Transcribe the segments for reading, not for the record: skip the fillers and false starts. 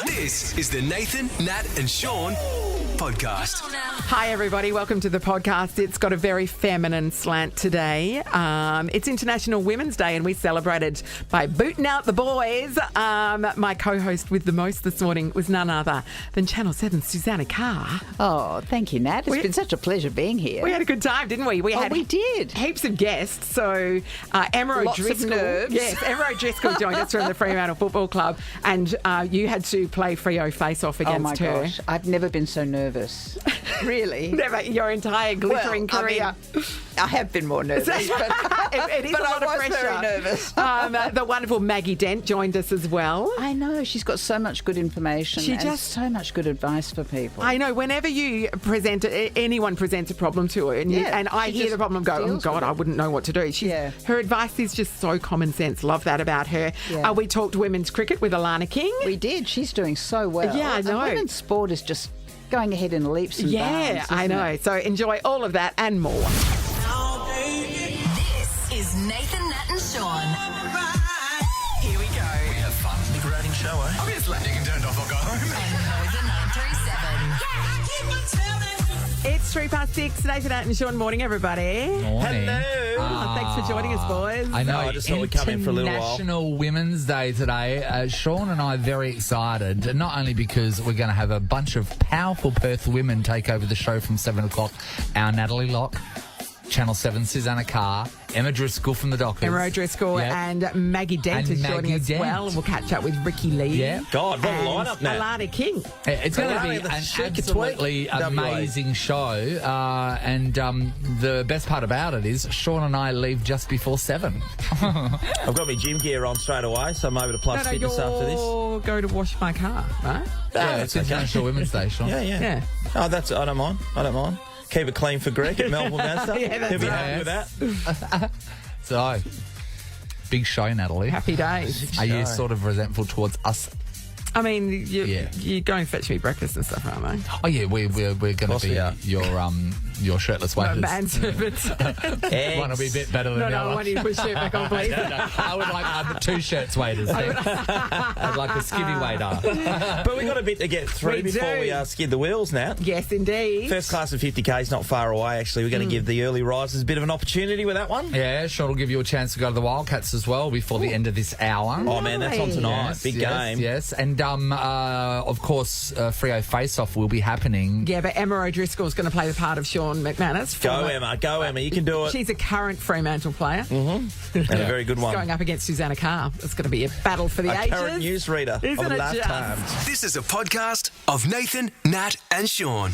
This is the Nathan, Nat and Shaun podcast. Hi everybody, welcome to the podcast. It's got a very feminine slant today. It's International Women's Day and we celebrated by booting out the boys. My co-host with the most this morning was none other than Channel 7's Susannah Carr. Oh, thank you, Nat. It's been such a pleasure being here. We had a good time, didn't we? We did. Heaps of guests. So Emma Lots O'Driscoll. of nerves. Yes, Emma O'Driscoll joined us from the Fremantle Football Club and you had to play Freo face-off against her. Oh, my gosh. I've never been so nervous. Really? Never, your entire glittering career. I have been more nervous, but it is a lot of pressure. Very nervous. The wonderful Maggie Dent joined us as well. I know. She's got so much good information and so much good advice for people. I know. Whenever you present, anyone presents a problem to her, and I hear the problem and go, oh, God, I wouldn't know what to do. Her advice is just so common sense. Love that about her. Yeah. We talked women's cricket with Alana King. We did. She's doing so well. Yeah, I know. And women's sport is just going ahead in leaps and bounds. I know. It? So enjoy all of that and more. This is Nathan, Nat and Shaun. Here we go. We have fun. Liberating show, eh? Obviously. You can turn it off or go home. And Northern 937. It's 6:03. Nathan, Nat and Shaun. Morning, everybody. Morning. Hello. Thanks for joining us, boys. I know. I just thought we'd come in for a little while. International Women's Day today. Sean and I are very excited, not only because we're going to have a bunch of powerful Perth women take over the show from 7 o'clock. Our Natalie Locke, Channel 7, Susannah Carr, Emma Driscoll from the Dockers. Emma O'Driscoll and Maggie Dent is joining us well. And we'll catch up with Ricki-Lee. Yeah. God, what a lineup now. Alana King. It's going to be an absolutely amazing show. And the best part about it is Sean and I leave just before 7. I've got my gym gear on straight away, so I'm over to Plus Fitness after this. Go to wash my car, right? Yeah, it's International Women's Day, Sean. Yeah. Oh, I don't mind. Keep it clean for Greg at Melbourne Master. He'll be happy with that. So, big show, Natalie. Happy days. Are you sort of resentful towards us? I mean, you're going to fetch me breakfast and stuff, aren't they? Oh yeah, we're going to be your shirtless waiters. Manservants. One will be a bit better than the other. No, I want you to put shirt back on, please. I would like 2 shirts waiters. I'd like a skinny waiter. But we've got a bit to get through before we skid the wheels now. Yes, indeed. First class of 50K is not far away, actually. We're going to give the early risers a bit of an opportunity with that one. Yeah, Sean will give you a chance to go to the Wildcats as well before the end of this hour. Oh, man, that's on tonight. Big game. Yes, and of course, Freo Face-Off will be happening. Yeah, but Emma O'Driscoll is going to play the part of Shaun McManus. Go, Emma. You can do it. She's a current Fremantle player. Mm-hmm. And a very good one. Going up against Susannah Carr. It's going to be a battle for the ages. A current newsreader of the lifetime. This is a podcast of Nathan, Nat and Shaun.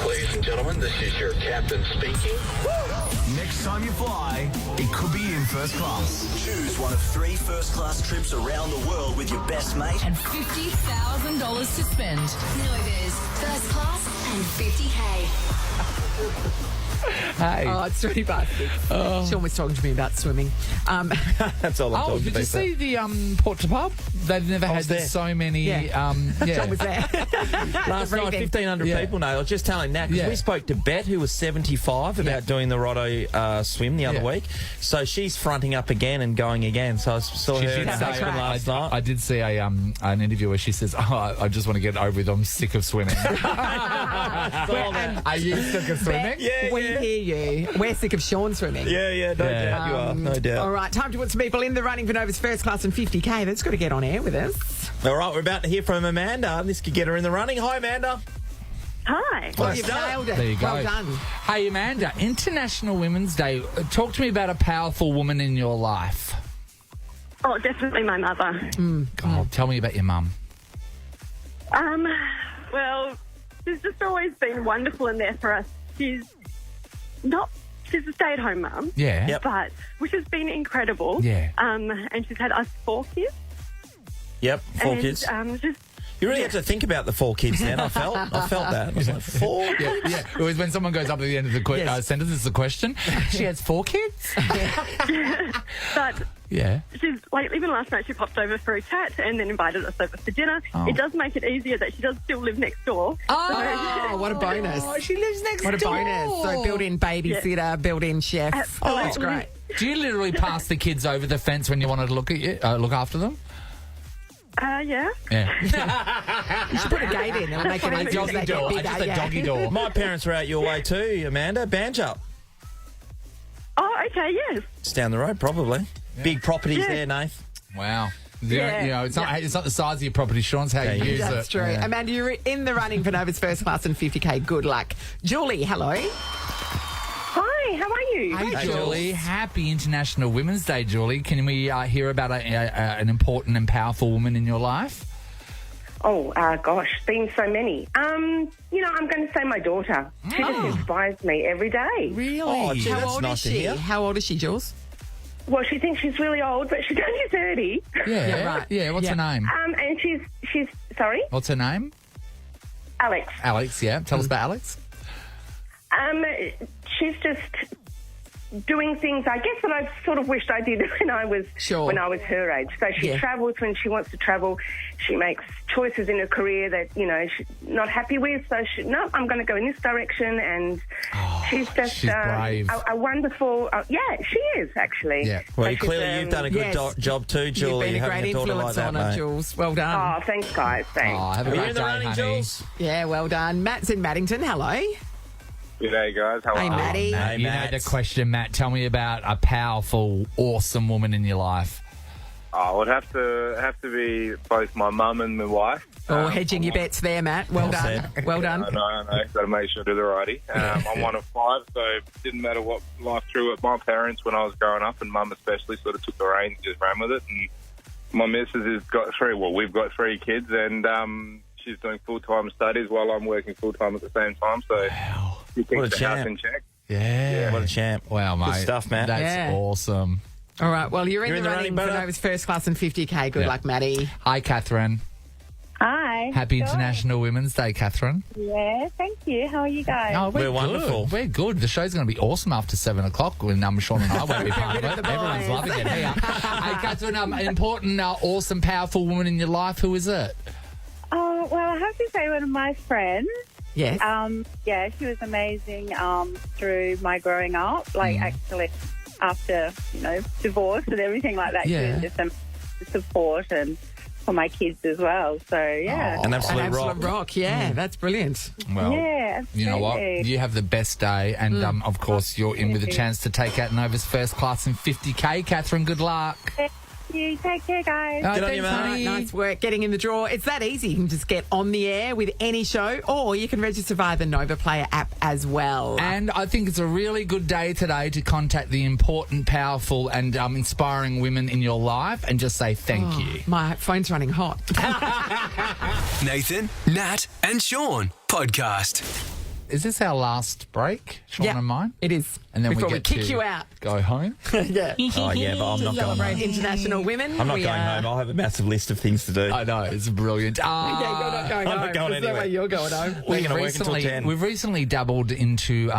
Ladies and gentlemen, this is your captain speaking. Next time you fly, it could be in first class. Choose one of 3 first-class trips around the world with your best mate. And $50,000 to spend. No, there's first class and 50K. Hey. Oh, it's really bastard. Shaun was talking to me about swimming. That's all I'm talking did about. you see the Port to Pub? They've never had so many. Shaun was there. Last night, 1,500 people. No, I was just telling Nat, because we spoke to Bet, who was 75, about doing the Rotto swim the other week. So she's fronting up again and going again. So I saw her last night. I did see an interview where she says, I just want to get it over with. I'm sick of swimming. Are you sick of swimming? We hear you. We're sick of Shaun swimming. Yeah, no doubt you are. No doubt. All right, time to put some people in the running for Nova's first class and 50K. That's got to get on air with us. All right, we're about to hear from Amanda. This could get her in the running. Hi, Amanda. Hi. Well, you've nailed it. There you go. Well done. Hey, Amanda, International Women's Day. Talk to me about a powerful woman in your life. Oh, definitely my mother. God, tell me about your mum. Well, she's just always been wonderful and there for us. She's a stay-at-home mum. Yeah. But which has been incredible. Yeah. And she's had us 4 kids. Yep, 4 kids. You really have to think about the 4 kids then. I felt that. I was like, 4? Yeah. It was when someone goes up at the end of the sentence, it's a question. She has 4 kids? But yeah. she's like, even last night she popped over for a chat and then invited us over for dinner. It does make it easier that she does still live next door. Oh, what a bonus. Oh, she lives next door. What a door. bonus. So built-in babysitter, built-in chef. Absolutely. Oh, that's great. Do you literally pass the kids over the fence when you wanted to look after them? Yeah. Yeah. You should put a gate in. It'll make it A easier. doggy door. Just a doggy door. My parents were out your way too, Amanda. Banjup. Oh, okay, yes. It's down the road, probably. Big properties there, Nath. Wow. Yeah. You know, it's not the size of your property, Sean. It's how you use it. That's true. Yeah. Amanda, you're in the running for Nova's first class and 50K. Good luck. Julie, hello. Hi, how are you? Hey, Julie. Happy International Women's Day, Julie. Can we hear about an important and powerful woman in your life? Oh, gosh, been so many. I'm going to say my daughter. She just inspires me every day. Really? Oh, gee, How that's old nice is to she? hear. How old is she, Jules? Well, she thinks she's really old, but she's only 30. Yeah, right. Yeah, what's her name? And she's sorry, What's her name? Alex. Alex, yeah. Tell us about Alex. She's just doing things, I guess, that I sort of wished I did when I was her age. So she travels when she wants to travel. She makes choices in her career that, she's not happy with. So I'm going to go in this direction. And she's just she's brave. a wonderful... she is, actually. Yeah. Well, So she's, clearly you've done a good job too, Julie. You've been a having great daughter like influence that, on her, mate. Jules. Well done. Oh, thanks, guys. Thanks. Oh, have a Are you great in the day, running, honey. Jules? Yeah, well done. Matt's in Maddington. Hello. G'day, guys. How are Hey, you? Maddie. Hey, You know Matt. the question, Matt. Tell me about a powerful, awesome woman in your life. Oh, it would have to be both my mum and my wife. Oh, hedging your bets there, Matt. Well done. said. Well done. I know. Got to make sure to do the righty. I'm one of 5, so it didn't matter what life threw at my parents when I was growing up, and mum especially sort of took the reins and just ran with it. And my missus has got 3. Well, we've got 3 kids, and she's doing full-time studies while I'm working full-time at the same time. So she What a keeps the house champ. in check. Yeah. What a champ. Wow, mate. Good stuff, Matt. That's awesome. All right. Well, you're in the running for brother. Nova's first class and 50K. Good luck, Maddie. Hi, Catherine. Hi. Happy International Women's Day, Catherine. Yeah, thank you. How are you guys? Oh, We're good. wonderful. We're good. The show's going to be awesome after 7 o'clock when Sean and I won't be part of it. the Everyone's boys. loving it here. Hey, Catherine, an important, awesome, powerful woman in your life. Who is it? Oh, well, I have to say one of my friends. Yes. Yeah, she was amazing through my growing up. Like, actually, after, divorce and everything like that, Yeah. she was just some support and for my kids as well. So, yeah. An absolute rock. rock. Yeah, that's brilliant. Well, Yeah, you know what? absolutely. You have the best day, and of course, you're in with a chance to take out Nova's first class and 50K. Catherine, good luck. Thank you. Take care, guys. Good on thanks, you, mate. honey. Nice work getting in the draw. It's that easy. You can just get on the air with any show, or you can register via the Nova Player app as well. And I think it's a really good day today to contact the important, powerful, and inspiring women in your life and just say thank you. My phone's running hot. Nathan, Nat, and Sean podcast. Is this our last break, Sean Yeah, and mine? it is. And then Before we we get kick to you out. Go home? Yeah. Oh, yeah, but I'm not going Celebrate home. International Women. I'm not We going are- home. I'll have a massive list of things to do. I know, it's brilliant. Yeah, you're not going I'm home. not going There's no anywhere. way you're going home. We're going to work until 10. We've recently dabbled into,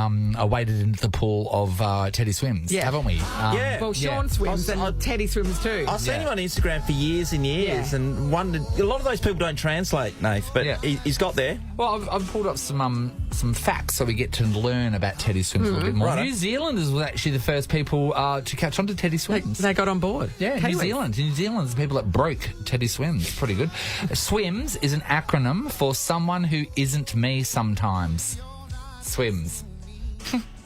waded into the pool of Teddy Swims, Yeah. haven't we? Yeah. Well, Shaun swims and Teddy swims too. I've seen Yeah. him on Instagram for years and years, Yeah. and wondered. A lot of those people don't translate, Nath, but Yeah. he's got there. Well, I've pulled up some facts so we get to learn about Teddy Swims a little bit more. Righto. New Zealanders were actually the first people to catch on to Teddy Swims. They got on board. Yeah, New Kiwis. Zealand. New Zealand's the people that broke Teddy Swims. Pretty good. Swims is an acronym for someone who isn't me sometimes. Swims.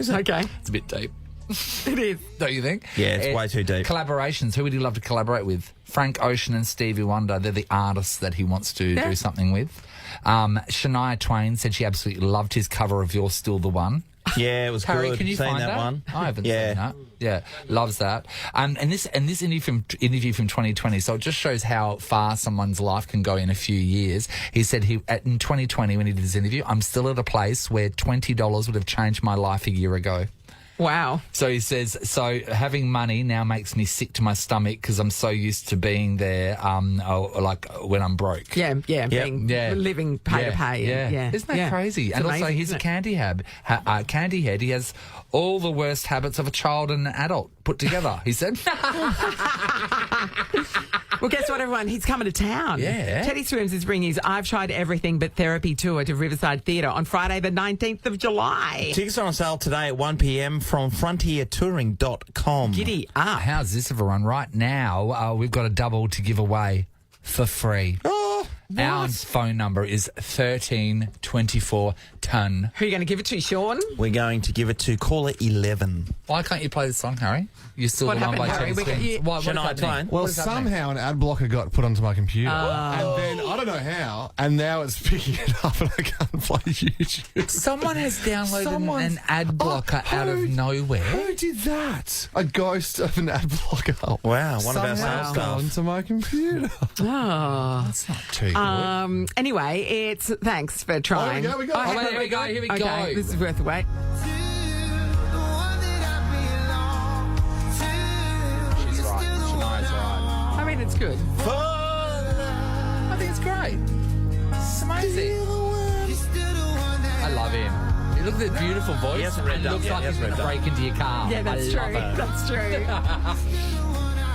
Okay. It's a bit deep. It is. Don't you think? Yeah, it's way too deep. Collaborations. Who would you love to collaborate with? Frank Ocean and Stevie Wonder. They're the artists that he wants to do something with. Shania Twain said she absolutely loved his cover of You're Still the One. Yeah, it was Harry, good. can you Seen find that one? I haven't Yeah. seen that. Yeah, loves that. And this interview from 2020. So it just shows how far someone's life can go in a few years. He said in 2020 when he did this interview, I'm still at a place where $20 would have changed my life a year ago. Wow. So he says, so having money now makes me sick to my stomach because I'm so used to being there, like when I'm broke. Yeah, living pay to pay. Yeah. Isn't that crazy? It's And amazing, also, he's a isn't it? candy head. He has all the worst habits of a child and an adult put together, he said. Well, guess what, everyone? He's coming to town. Yeah. Teddy Swims is bringing his I've Tried Everything But Therapy tour to Riverside Theatre on Friday the 19th of July. Tickets are on sale today at 1 p.m. from frontiertouring.com. Giddy up. How's this, everyone? Right now, we've got a double to give away. for free. Oh, our phone number is 1324 ton. Who are you going to give it to, Shaun? We're going to give it to caller 11. Why can't you play the song, Harry? You're still What the one happened, by Harry? 10 What Shania is happening? Twain. Well, What is happening? somehow an ad blocker got put onto my computer, and then I don't know how, and now it's picking it up, and I can't play YouTube. Someone has downloaded an ad blocker out of nowhere. Who did that? A ghost of an ad blocker. Wow, one of our Somehow sales got staff. onto my computer. Oh. That's not too good. Anyway, it's thanks for trying. here we go. Here we go. Here we go. Okay, this is worth the wait. She's right. Shania's right. I mean, it's good. I think it's great. It's amazing. I love him. Look at the beautiful voice. He hasn't revved and up looks yet. like He he's hasn't going to revved up. break into your car. Yeah, that's I true. love it. That's true.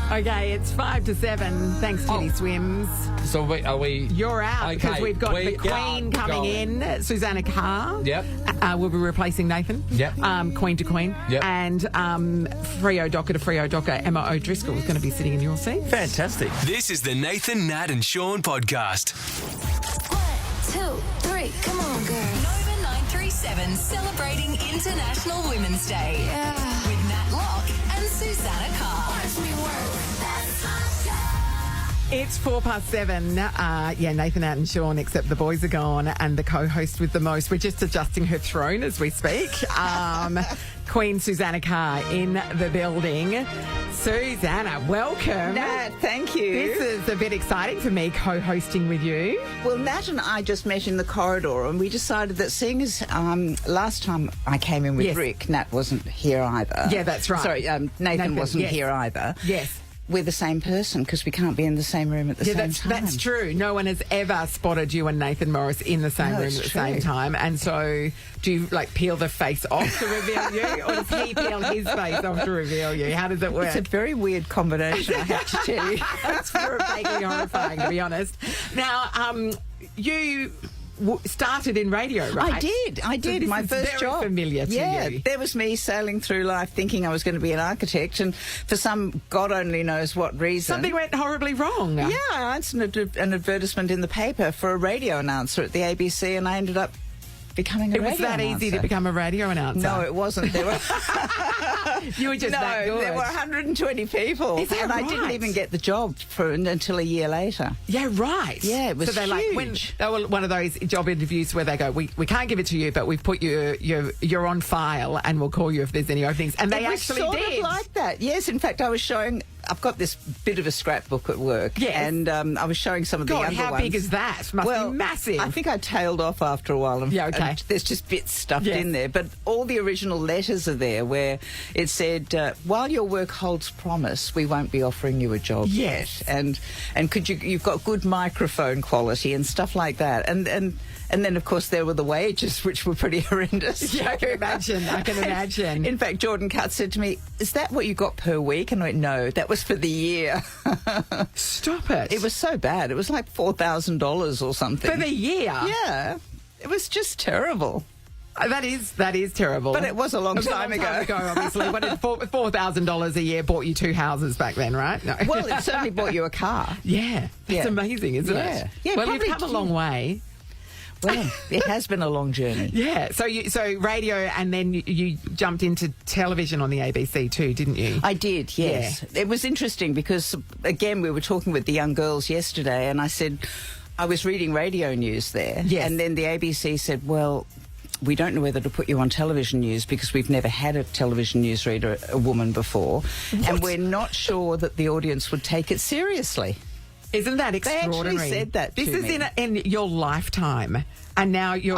Okay, it's 5 to 7. Thanks, Titty Swims. So are we? You're out because Okay, we've got we the Queen are coming going. in, Susannah Carr. Yep. We'll be replacing Nathan. Yep. Queen to Queen. Yep. And Freo Docker to Freo Docker, Emma O'Driscoll is going to be sitting in your seat. Fantastic. This is the Nathan, Nat and Shaun podcast. 1, 2, 3, come on, girl. Nova 937 celebrating International Women's Day. With Nat Locke and Susannah Carr. Watch me work. It's 7:04. Nathan, Nat and Shaun, except the boys are gone, and the co-host with the most. We're just adjusting her throne as we speak. Queen Susannah Carr in the building. Susannah, welcome. Nat, thank you. This is a bit exciting for me, co-hosting with you. Well, Nat and I just met in the corridor, and we decided that seeing as last time I came in with Yes. Rick, Nat wasn't here either. Yeah, that's right. Sorry, Nathan wasn't yes. here either. Yes. We're the same person because we can't be in the same room at the same time. That's true. No one has ever spotted you and Nathan Morris in the same No, room it's at the true. same time. And so, do you peel the face off to reveal you, or does he peel his face off to reveal you? How does it work? It's a very weird combination, I have to tell you. That's vaguely horrifying, to be honest. Now, you started in radio, right? I did. So this My is first very job. familiar to you. There was me sailing through life thinking I was going to be an architect, and for some God only knows what reason. Something went horribly wrong. Yeah, I answered an advertisement in the paper for a radio announcer at the ABC, and I ended up becoming a radio It was that announcer. easy to become a radio announcer. No, it wasn't. There were you were just that good. there were 120 people, Is that and I didn't right? even get the job until a year later. Yeah, right. Yeah, it was so they huge. they were one of those job interviews where they go, we can't give it to you, but we've put you're on file, and we'll call you if there's any openings. And they It was actually sort did. of like that. Yes, in fact, I was showing. I've got this bit of a scrapbook at work, Yes. and I was showing some of the God, younger how ones. big is that? Must be massive. I think I tailed off after a while. And, Yeah, okay. and there's just bits stuffed Yes. in there, but all the original letters are there where it said, "While your work holds promise, we won't be offering you a job Yes. yet." And could you've got good microphone quality and stuff like that, and then, of course, there were the wages, which were pretty horrendous. Yeah, I can imagine. In fact, Jordan Cutt said to me, "Is that what you got per week?" And I went, "No, that was for the year." Stop it. It was so bad. It was like $4,000 or something. For the year? Yeah. It was just terrible. That is terrible. But it was a long time ago. Obviously. But $4,000 a year bought you 2 houses back then, right? No. Well, it certainly bought you a car. Yeah. It's Yeah. amazing, isn't it? Yeah, well, you've probably come a long way. Well, it has been a long journey. Yeah. So radio, and then you jumped into television on the ABC too, didn't you? I did, yes. Yeah. It was interesting because, again, we were talking with the young girls yesterday, and I said, I was reading radio news there. Yes. And then the ABC said, well, we don't know whether to put you on television news because we've never had a television newsreader, a woman before. What? And we're not sure that the audience would take it seriously. Isn't that extraordinary? They actually said that This to is me. in your lifetime. And now you're,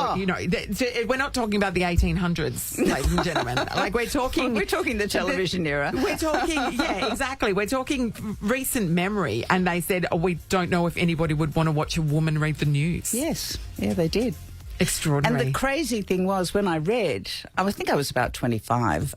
we're not talking about the 1800s, ladies and gentlemen. Like we're talking the television era. We're talking, yeah, exactly. We're talking recent memory. And they said, we don't know if anybody would want to watch a woman read the news. Yes, yeah, they did. Extraordinary. And the crazy thing was, when I read, I think I was about 25,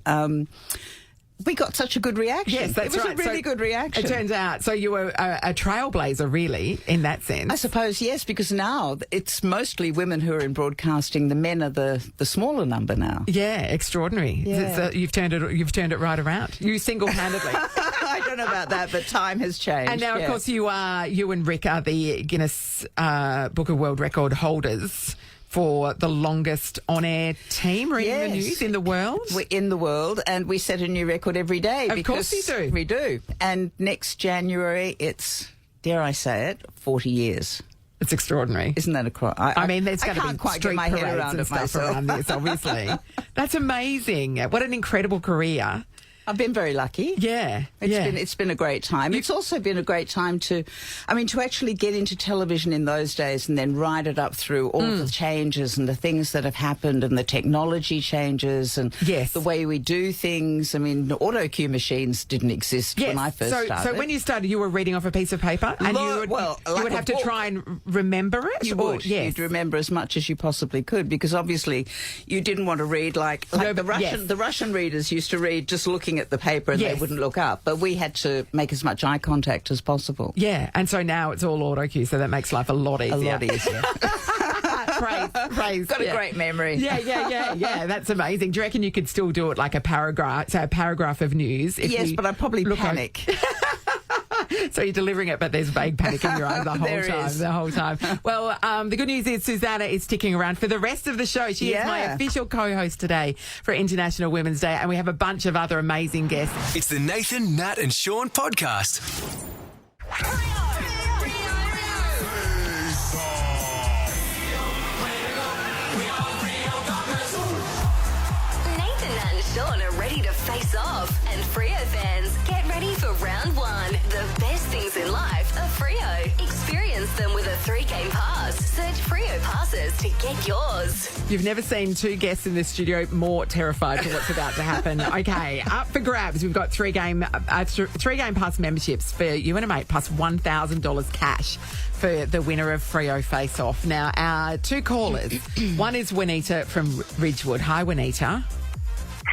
we got such a good reaction. Yes, that's it was right. a really good reaction. It turns out. So you were a trailblazer, really, in that sense. I suppose, yes, because now it's mostly women who are in broadcasting. The men are the smaller number now. Yeah, extraordinary. Yeah. So you've turned it right around. You single-handedly. I don't know about that, but time has changed. And now, of course, you and Rick are the Guinness Book of World Record holders for the longest on-air team reading the news in the world. We're in the world, and we set a new record every day. Of course you do. We do. And next January, it's, dare I say it, 40 years. It's extraordinary. Isn't that a crime? I mean, there's going to be quite street get my head parades around and it stuff myself. around this, obviously. That's amazing. What an incredible career. I've been very lucky. Yeah. It's been a great time. It's also been a great time to actually get into television in those days and then ride it up through all the changes and the things that have happened and the technology changes and the way we do things. I mean, auto cue machines didn't exist when I first started. So when you started, you were reading off a piece of paper and you would have to try and remember it? You would. You'd remember as much as you possibly could because obviously you didn't want to read like the Russian readers used to read just looking at the paper and they wouldn't look up, but we had to make as much eye contact as possible. Yeah, and so now it's all auto cue, so that makes life a lot easier. A lot easier. Praise. Got a great memory. Yeah. That's amazing. Do you reckon you could still do it like a paragraph of news? Yes, but I'd probably panic. So you're delivering it, but there's vague panic in your eyes the whole time. Well, the good news is Susannah is sticking around for the rest of the show. She is my official co-host today for International Women's Day, and we have a bunch of other amazing guests. It's the Nathan, Nat and Shaun podcast. Nathan, Nat and Shaun are ready to face off. And Freo fans, get ready for round one. The best things in life are Freo. Experience them with a 3-game pass. Search Freo passes to get yours. You've never seen two guests in this studio more terrified for what's about to happen. Okay, up for grabs. We've got 3-game pass memberships for you and a mate, plus $1,000 cash for the winner of Freo Face Off. Now, our two callers. One is Juanita from Ridgewood. Hi, Juanita.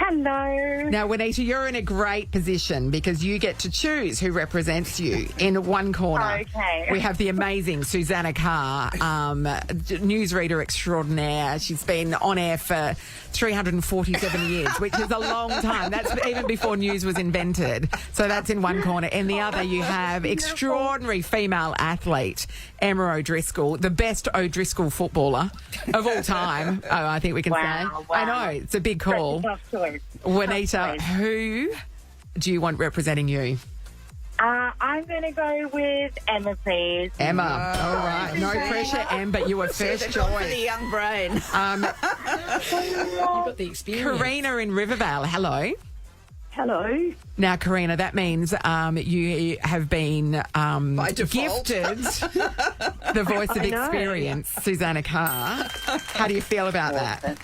Hello. Now, Juanita, you're in a great position because you get to choose who represents you. In one corner, we have the amazing Susannah Carr, newsreader extraordinaire. She's been on air for 347 years, which is a long time. That's even before news was invented. So that's in one corner. In the other, you have extraordinary female athlete, Emma O'Driscoll, the best O'Driscoll footballer of all time, I think we can say. Wow. I know, it's a big call. Juanita, who do you want representing you? I'm going to go with Emma, please. Emma. All right. No pressure, Em, but you were first Joy. choice. The young brain. You've got the experience. Karina in Rivervale. Hello. Hello. Now, Karina, that means you have been gifted the voice of experience, Susannah Carr. How do you feel about that?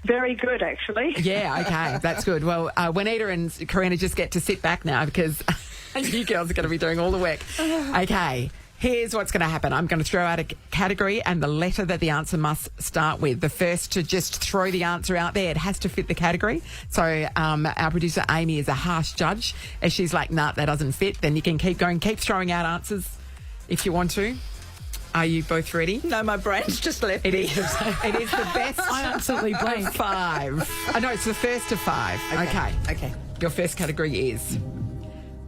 Very good, actually. Yeah, okay, that's good. Well, Juanita and Karina just get to sit back now because you girls are going to be doing all the work. Okay, here's what's going to happen. I'm going to throw out a category and the letter that the answer must start with. The first to just throw the answer out there, it has to fit the category. So our producer, Amy, is a harsh judge. If she's like, nah, that doesn't fit, then you can keep going, keep throwing out answers if you want to. Are you both ready? No, my brain's just left. It is the best. I absolutely blank. 5. No, it's the first of 5. Okay. Your first category is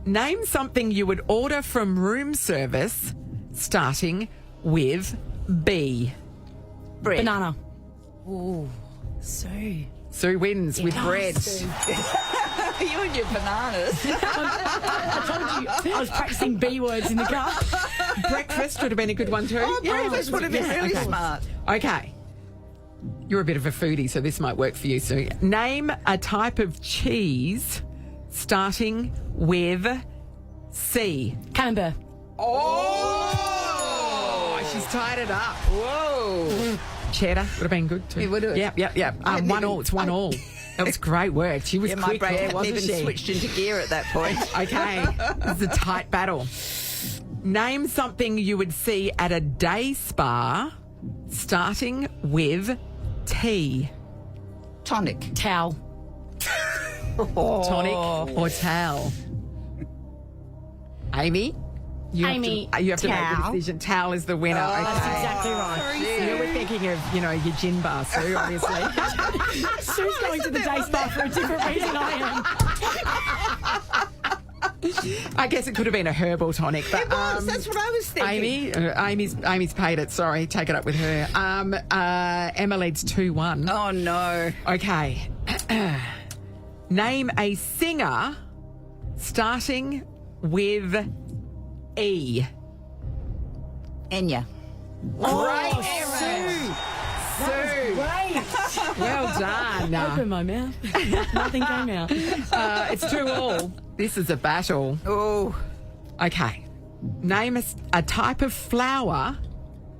name something you would order from room service starting with B. Bread. Banana. Ooh, Sue. Sue wins with bread. You and your bananas. I told you I was practicing B words in the car. Breakfast would have been a good one too. Oh, breakfast would have been really smart. Okay. You're a bit of a foodie, so this might work for you, Sue. Name a type of cheese starting with C. Camembert. Oh! She's tied it up. Whoa. Cheddar would have been good too. It would have. Yep. One all. It's 1 all. That was great work. She was my quick, brain hadn't wasn't even she? switched into gear at that point. Okay. This is a tight battle. Name something you would see at a day spa starting with T. Tonic. Towel. Tonic or towel? Amy? You have to make the decision. Towel is the winner. Okay. That's exactly right. You were thinking of, your gin bar, Sue, obviously. Sue's going to the day spa for a different reason I am. I guess it could have been a herbal tonic. But, It was. That's what I was thinking. Amy's paid it. Sorry, take it up with her. Emma leads 2-1. Oh, no. Okay. Name a singer starting with E. Enya. Great, Sue. Great. Well done. Open my mouth. Nothing came out. It's 2-2. This is a battle. Oh. Okay. Name a type of flower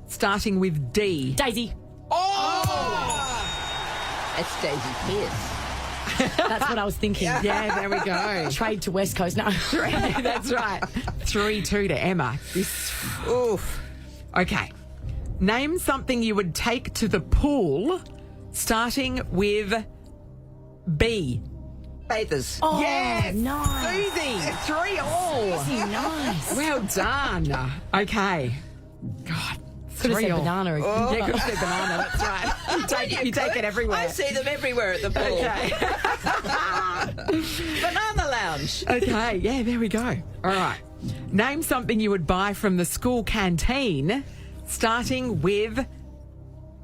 starting with D. Daisy. It's Daisy Pierce. That's what I was thinking. Yeah, there we go. Trade to West Coast. No. That's right. 3-2 to Emma. Oof. Okay. Name something you would take to the pool starting with B. Bathers. Oh, Yes. nice. Susie. 3-3. Easy, nice. Well done. Okay. God. Could have said 3-3. banana. Yeah, could have said banana. That's right. You take it everywhere. I see them everywhere at the pool. Okay. Banana lounge. Okay, yeah, there we go. All right. Name something you would buy from the school canteen starting with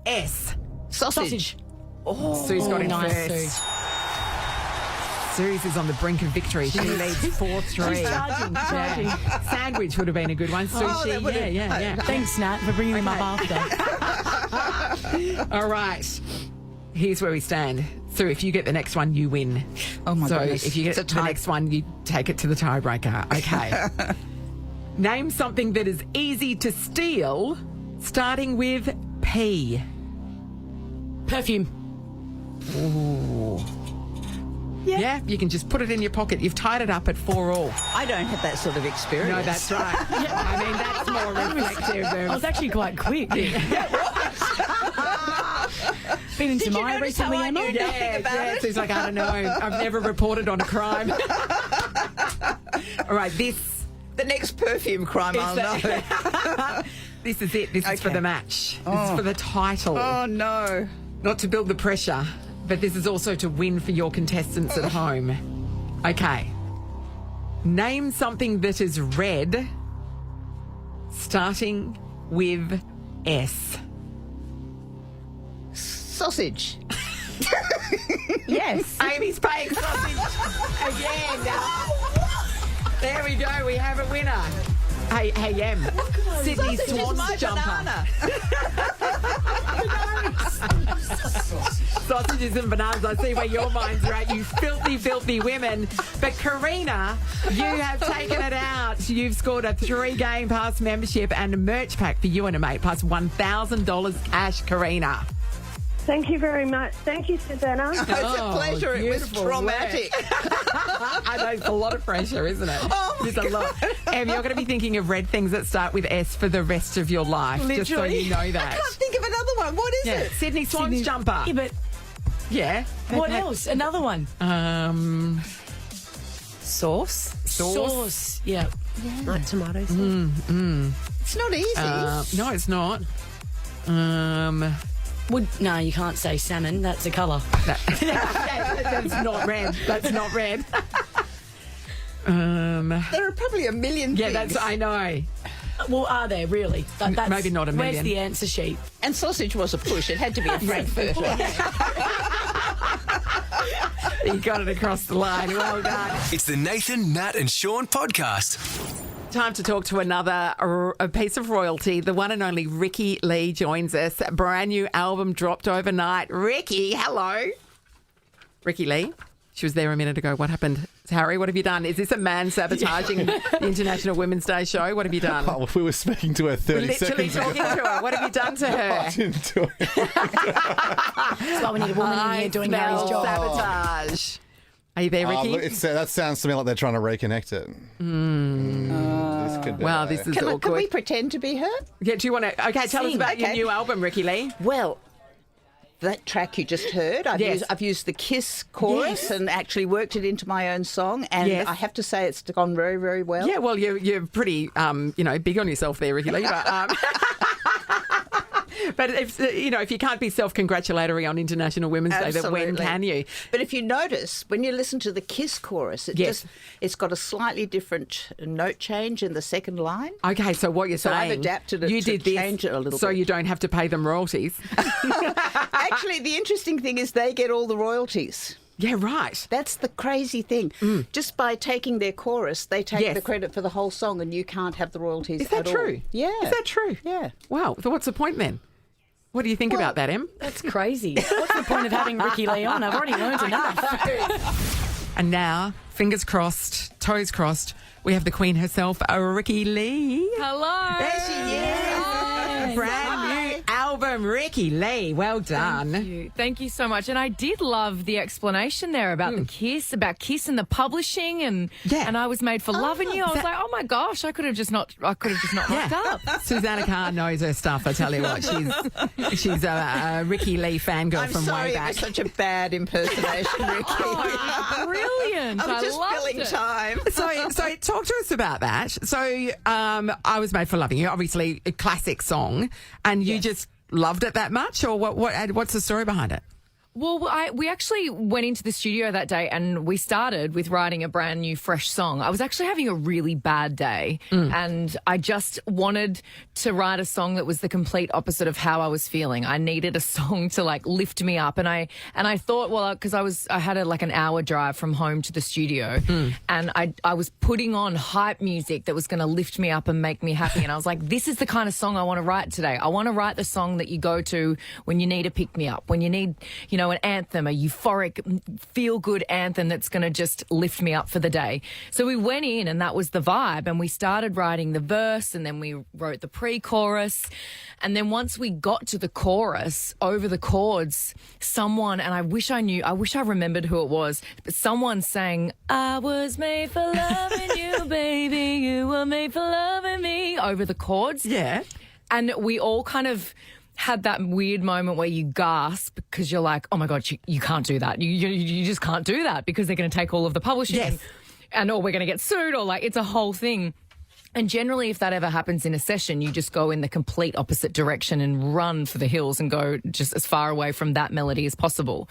S. Sausage. Sue's got it nice, first. Suze is on the brink of victory. She leads 4-3. She's charging. Yeah. Sandwich would have been a good one. Sushi, yeah. Thanks, Nat, for bringing them up after. All right. Here's where we stand. Sue, if you get the next one, you win. Oh, my so goodness. if you get the next one, you take it to the tiebreaker. Okay. Name something that is easy to steal, starting with P. Perfume. Ooh. Yeah, you can just put it in your pocket. You've tied it up at 4-4. I don't have that sort of experience. No, that's right. I mean, that's more reflective I was of... actually quite quick. Been into Maya recently, Emma? Yeah, Sue's like, I don't know. I've never reported on a crime. All right, the next perfume crime I'll know. This is it. This is for the match. This is for the title. Oh, no. Not to build the pressure, but this is also to win for your contestants at home. Okay. Name something that is red, starting with S. Sausage. Yes. Amy's paying sausage again. There we go. We have a winner. Hey, Em. Sydney Swan's jumper. Sausages and bananas. I see where your minds are at, you filthy, filthy women. But Karina, you have taken it out. You've scored a 3-game pass membership and a merch pack for you and a mate, plus $1,000 cash, Karina. Thank you very much. Thank you, Susannah. It's a pleasure. It was beautiful traumatic. I know, it's a lot of pressure, isn't it? Oh, my It's a lot. Em, you're going to be thinking of red things that start with S for the rest of your life. Literally. Just so you know that. I can't think of another one. What is it? Sydney Swan's jumper. Yeah, but Yeah. what else? Another one. Sauce. Sauce. Yeah. Like tomato sauce. It's not easy. No, it's not. No, you can't say salmon. That's a colour. That's not red. That's not red. There are probably a million things. I know. Well, are there really? That's, Maybe not a million. Where's the answer sheet? And sausage was a push. It had to be a Frankfurt. You got it across the line. Well done. It's the Nathan, Nat and Shaun podcast. Time to talk to another a piece of royalty. The one and only Ricki-Lee joins us. A brand new album dropped overnight. Ricki, hello. Ricki-Lee. She was there a minute ago. What happened? Harry, what have you done? Is this a man sabotaging the International Women's Day show? What have you done? Oh, we were speaking to her 30 seconds ago. Literally talking to her. What have you done to her? I didn't do it. That's why we need a woman in here doing Harry's job. Sabotage. Are you there, Ricky? Look, that sounds to me like they're trying to reconnect it. This could be Well, this is awkward. Can we pretend to be her? Yeah, do you want to... Okay, tell us about your new album, Ricki-Lee. Well, that track you just heard. I've used the Kiss chorus and actually worked it into my own song, and I have to say it's gone very, very well. Yeah, well, you're pretty, big on yourself there, Ricki-Lee. But if you can't be self-congratulatory on International Women's Day, then when can you? But if you notice, when you listen to the Kiss chorus, it's got a slightly different note change in the second line. Okay, so what you're saying, I've adapted it to change it a little bit. So you don't have to pay them royalties. Actually, the interesting thing is they get all the royalties. Yeah, right. That's the crazy thing. Just by taking their chorus, they take the credit for the whole song, and you can't have the royalties at all. Is that true? Yeah. Is that true? Yeah. Wow. So what's the point then? What do you think about that, Em? That's crazy. What's the point of having Ricki-Lee on? I've already learned enough. And now, fingers crossed, toes crossed, we have the Queen herself, Ricki-Lee. Hello. There she is. A brand new album, Ricki-Lee. Well done. Thank you so much. And I did love the explanation there about the Kiss, about Kiss and the publishing, and I was made for loving you. I was like, oh my gosh, I could have just not rocked up. Susannah Carr knows her stuff. I tell you what, she's a Ricki-Lee fangirl from way back. I'm sorry, it was such a bad impersonation, Ricki. Oh, brilliant! I'm just filling time. So talk to us about that. So I was made for loving you. Obviously, a classic song, and you just loved it that much, or what's the story behind it? Well, we actually went into the studio that day and we started with writing a brand new, fresh song. I was actually having a really bad day and I just wanted to write a song that was the complete opposite of how I was feeling. I needed a song to lift me up, and I thought, well, because I had an hour drive from home to the studio, and I was putting on hype music that was going to lift me up and make me happy. And I was like, this is the kind of song I want to write today. I want to write the song that you go to when you need a pick me up, when you need, an anthem, a euphoric, feel-good anthem that's going to just lift me up for the day. So we went in and that was the vibe, and we started writing the verse, and then we wrote the pre-chorus. And then once we got to the chorus, over the chords, someone, and I wish I remembered who it was, but someone sang, I was made for loving you, baby, you were made for loving me, over the chords. Yeah. And we all kind of had that weird moment where you gasp because you're like, oh my God, you can't do that. You just can't do that because they're going to take all of the publishing or we're going to get sued, or it's a whole thing. And generally, if that ever happens in a session, you just go in the complete opposite direction and run for the hills and go just as far away from that melody as possible.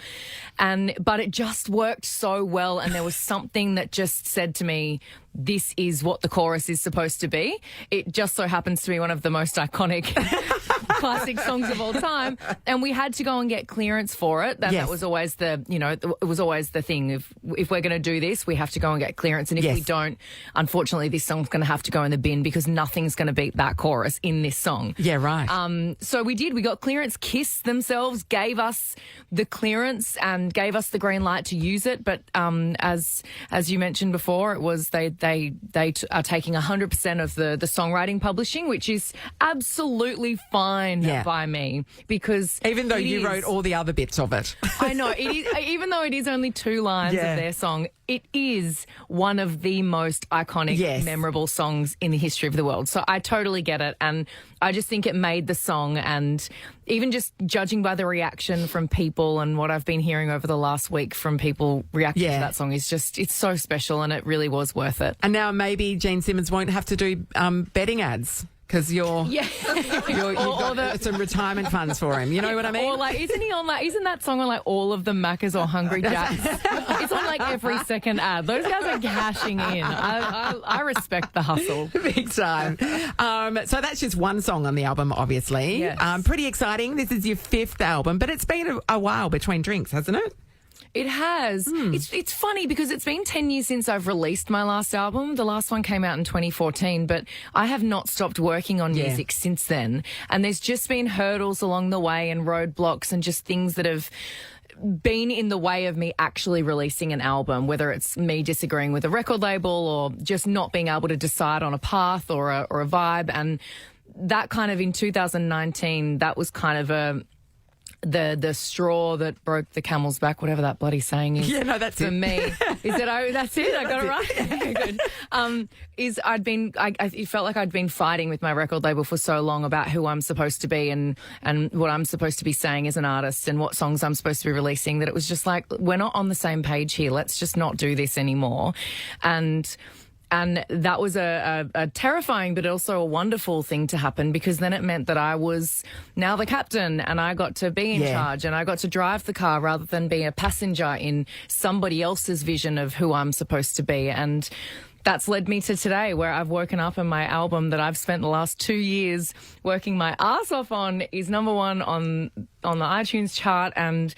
But it just worked so well, and there was something that just said to me, this is what the chorus is supposed to be. It just so happens to be one of the most iconic classic songs of all time, and we had to go and get clearance for it. And that was always it was always the thing. If we're going to do this, we have to go and get clearance, and if we don't, unfortunately, this song's going to have to go in the bin because nothing's going to beat that chorus in this song. Yeah, right. So we did. We got clearance. Kiss themselves gave us the clearance and gave us the green light to use it. But as you mentioned before, it was they are taking 100% of the songwriting publishing, which is absolutely fine by me, because even though you wrote all the other bits of it. I know, it is, even though it is only 2 lines of their song, it is one of the most iconic, memorable songs in the history of the world. So I totally get it, and I just think it made the song, and even just judging by the reaction from people and what I've been hearing over the last week from people reacting to that song is just, it's so special, and it really was worth it. And now maybe Gene Simmons won't have to do betting ads because you've got some retirement funds for him. You know what I mean? Or isn't that song on all of the Maccas or Hungry Jacks? It's on every second ad. Those guys are cashing in. I respect the hustle. Big time. So that's just one song on the album, obviously. Yes. Pretty exciting. This is your 5th album, but it's been a while between drinks, hasn't it? It has. It's funny because it's been 10 years since I've released my last album. The last one came out in 2014, but I have not stopped working on music since then. And there's just been hurdles along the way and roadblocks and just things that have been in the way of me actually releasing an album, whether it's me disagreeing with a record label or just not being able to decide on a path or a vibe. And that kind of in 2019, that was kind of the straw that broke the camel's back, whatever that bloody saying is. Yeah, no, that's for it. me. Is it? Oh, that's it. I got it right. Okay, good. It felt like I'd been fighting with my record label for so long about who I'm supposed to be and what I'm supposed to be saying as an artist and what songs I'm supposed to be releasing, that it was just like, we're not on the same page here. Let's just not do this anymore. And that was a terrifying but also a wonderful thing to happen, because then it meant that I was now the captain and I got to be in charge and I got to drive the car rather than be a passenger in somebody else's vision of who I'm supposed to be. And that's led me to today, where I've woken up and my album that I've spent the last 2 years working my ass off on is number 1 on the iTunes chart, and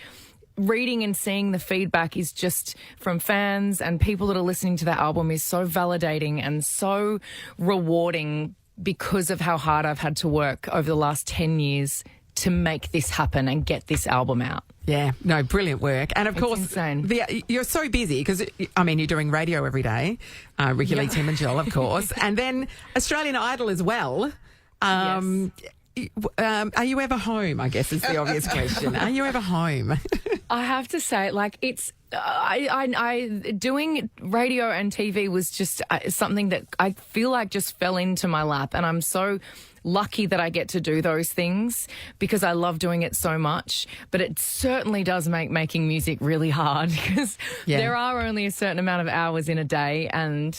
reading and seeing the feedback is just from fans and people that are listening to that album is so validating and so rewarding, because of how hard I've had to work over the last 10 years to make this happen and get this album out. Yeah, no, brilliant work. And of course, insane. You're so busy because, I mean, you're doing radio every day, Ricki-Lee, Tim and Joel, of course, and then Australian Idol as well. Yes. Are you ever home, I guess is the obvious question. Are you ever home? I have to say, like, it's I doing radio and TV was just something that I feel like just fell into my lap, and I'm so lucky that I get to do those things because I love doing it so much. But it certainly does make making music really hard, because there are only a certain amount of hours in a day, and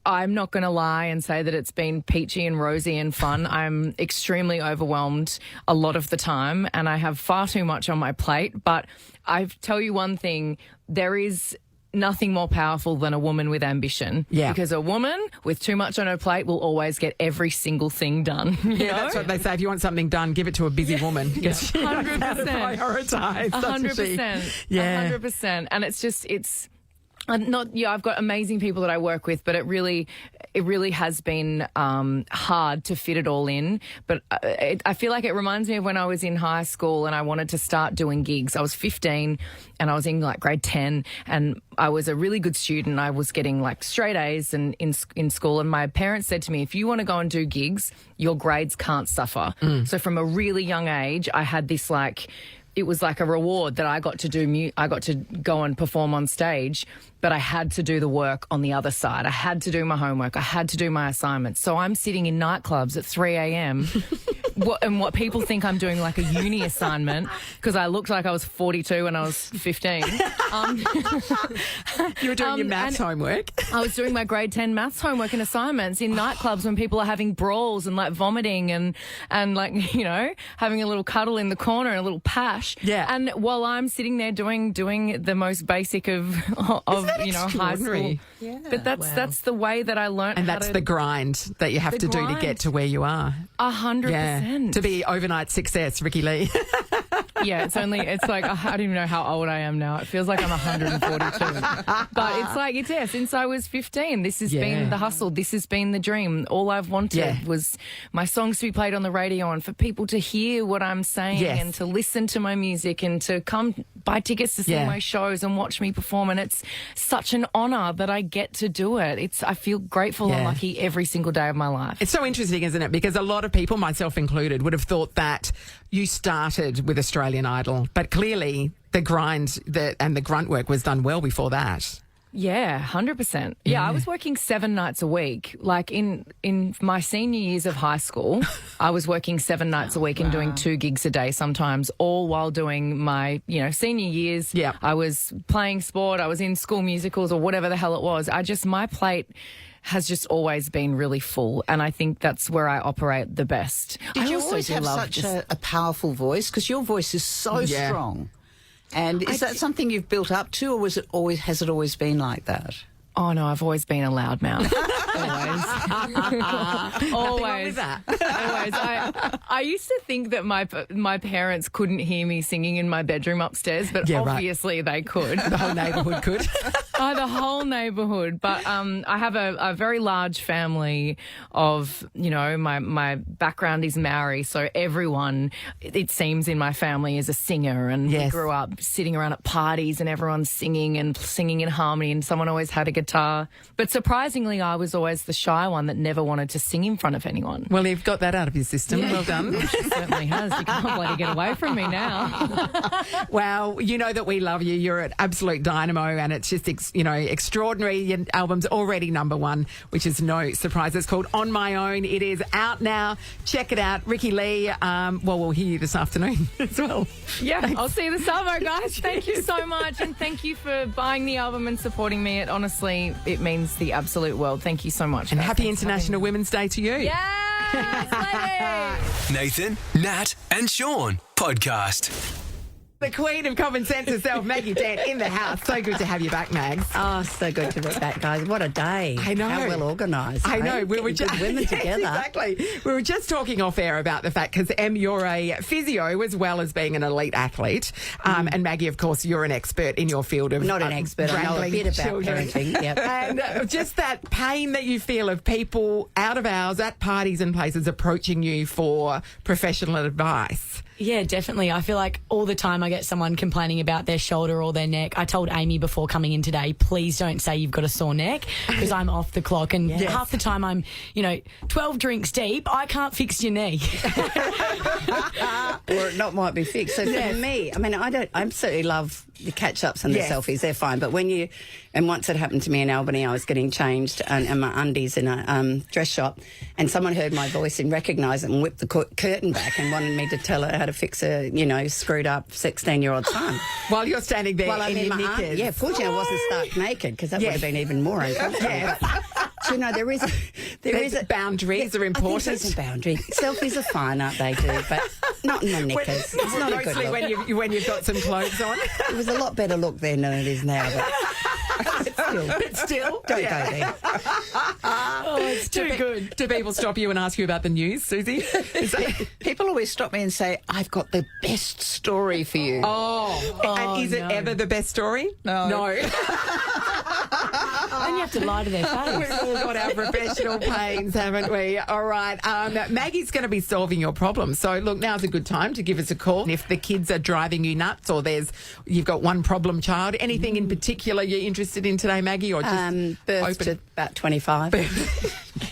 I'm not going to lie and say that it's been peachy and rosy and fun. I'm extremely overwhelmed a lot of the time, and I have far too much on my plate. But I tell you one thing, there is nothing more powerful than a woman with ambition. Yeah. Because a woman with too much on her plate will always get every single thing done. Yeah, that's what they say. If you want something done, give it to a busy woman. Yeah. She knows how to 100%. prioritise, doesn't she? 100%. Yeah. 100%. And it's I've got amazing people that I work with, but it really has been hard to fit it all in. But I feel like it reminds me of when I was in high school and I wanted to start doing gigs. I was 15 and I was in like grade 10, and I was a really good student. I was getting like straight A's in school, and my parents said to me, if you want to go and do gigs, your grades can't suffer. So from a really young age, I had this it was like a reward that I got to do. I got to go and perform on stage, but I had to do the work on the other side. I had to do my homework. I had to do my assignments. So I'm sitting in nightclubs at 3 a.m. What people think I'm doing like a uni assignment, because I looked like I was 42 when I was 15. You were doing your maths homework. I was doing my grade 10 maths homework and assignments in nightclubs when people are having brawls and like vomiting and like, you know, having a little cuddle in the corner and a little pash. Yeah. And while I'm sitting there doing the most basic of you know, high school. Yeah. But that's the way that I learned. And that's the grind that you have to do to get to where you are. 100%. To be overnight success, Ricki-Lee. Yeah, it's like, I don't even know how old I am now. It feels like I'm 142. But it's like, since I was 15, this has been the hustle. This has been the dream. All I've wanted was my songs to be played on the radio and for people to hear what I'm saying and to listen to my music and to come buy tickets to see my shows and watch me perform. And it's such an honour that I get to do it. I feel grateful and lucky every single day of my life. It's so interesting, isn't it? Because a lot of people, myself included, would have thought that you started with Australian Idol, but clearly the grind and the grunt work was done well before that. Yeah, 100%. Yeah, I was working 7 nights a week. Like in my senior years of high school, I was working 7 nights a week and doing 2 gigs a day sometimes, all while doing my, senior years. Yeah. I was playing sport, I was in school musicals or whatever the hell it was. My plate has just always been really full, and I think that's where I operate the best. Did you always have such a powerful voice? Because your voice is so strong. And is that something you've built up to, or has it always been like that? Oh, no, I've always been a loudmouth. Always. Always. Always. I used to think that my parents couldn't hear me singing in my bedroom upstairs, but obviously they could. The whole neighbourhood could. Oh, the whole neighbourhood. But I have a very large family of, my background is Maori, so everyone, it seems, in my family is a singer, and we grew up sitting around at parties and everyone's singing in harmony, and someone always had a guitar. But surprisingly, I was always the shy one that never wanted to sing in front of anyone. Well, you've got that out of your system. Yeah. Well done. She certainly has. You can't bloody get away from me now. Well, you know that we love you. You're an absolute dynamo, and it's just, extraordinary. Your album's already #1, which is no surprise. It's called On My Own. It is out now. Check it out. Ricki-Lee, we'll hear you this afternoon as well. Yeah, Thanks. I'll see you this summer, guys. Thank you so much, and thank you for buying the album and supporting me. It means the absolute world. Thank you so much. And guys. happy Thanks for International Women's Day to you. Yes, ladies! Nathan, Nat, and Shaun podcast. The queen of common sense herself, Maggie Dent, in the house. So good to have you back, Mags. Oh, so good to be back, guys. What a day. I know. How well organised. I know. We were just women Yes, together. Exactly. We were just talking off air about the fact, because Em, you're a physio as well as being an elite athlete. And Maggie, of course, you're an expert in your field of Not an expert. I know a wrangling bit about children. parenting. Yep. And just that pain that you feel of people out of hours at parties and places approaching you for professional advice. Yeah, definitely. I feel like all the time I get someone complaining about their shoulder or their neck. I told Amy before coming in today, please don't say you've got a sore neck, because I'm off the clock. And half the time I'm, 12 drinks deep, I can't fix your knee. Or it not might be fixed. So for me, I absolutely love the catch-ups and the selfies. They're fine. But once it happened to me in Albany, I was getting changed and my undies in a dress shop, and someone heard my voice and recognised it and whipped the curtain back and wanted me to tell her how to fix a, screwed up 16-year-old son. While you're standing there I'm in your knickers. Yeah, fortunately I wasn't stark naked, because that would have been even more uncomfortable. But, there is boundaries are important. I think there's a boundary. Selfies are fine, aren't they, too? But not in my knickers. It's not a good Mostly look. when you've got some clothes on. It was a lot better look then than it is now. But still, don't go there. Oh, it's too good. Do people stop you and ask you about the news, Susie? People always stop me and say, I've got the best story for you. And is it ever the best story? No. And you have to lie to their face. We've all got our professional pains, haven't we? All right. Maggie's going to be solving your problem. So, look, now's a good time to give us a call. And if the kids are driving you nuts, or you've got one problem child, anything in particular you're interested in today, Maggie, or just birth to about 25.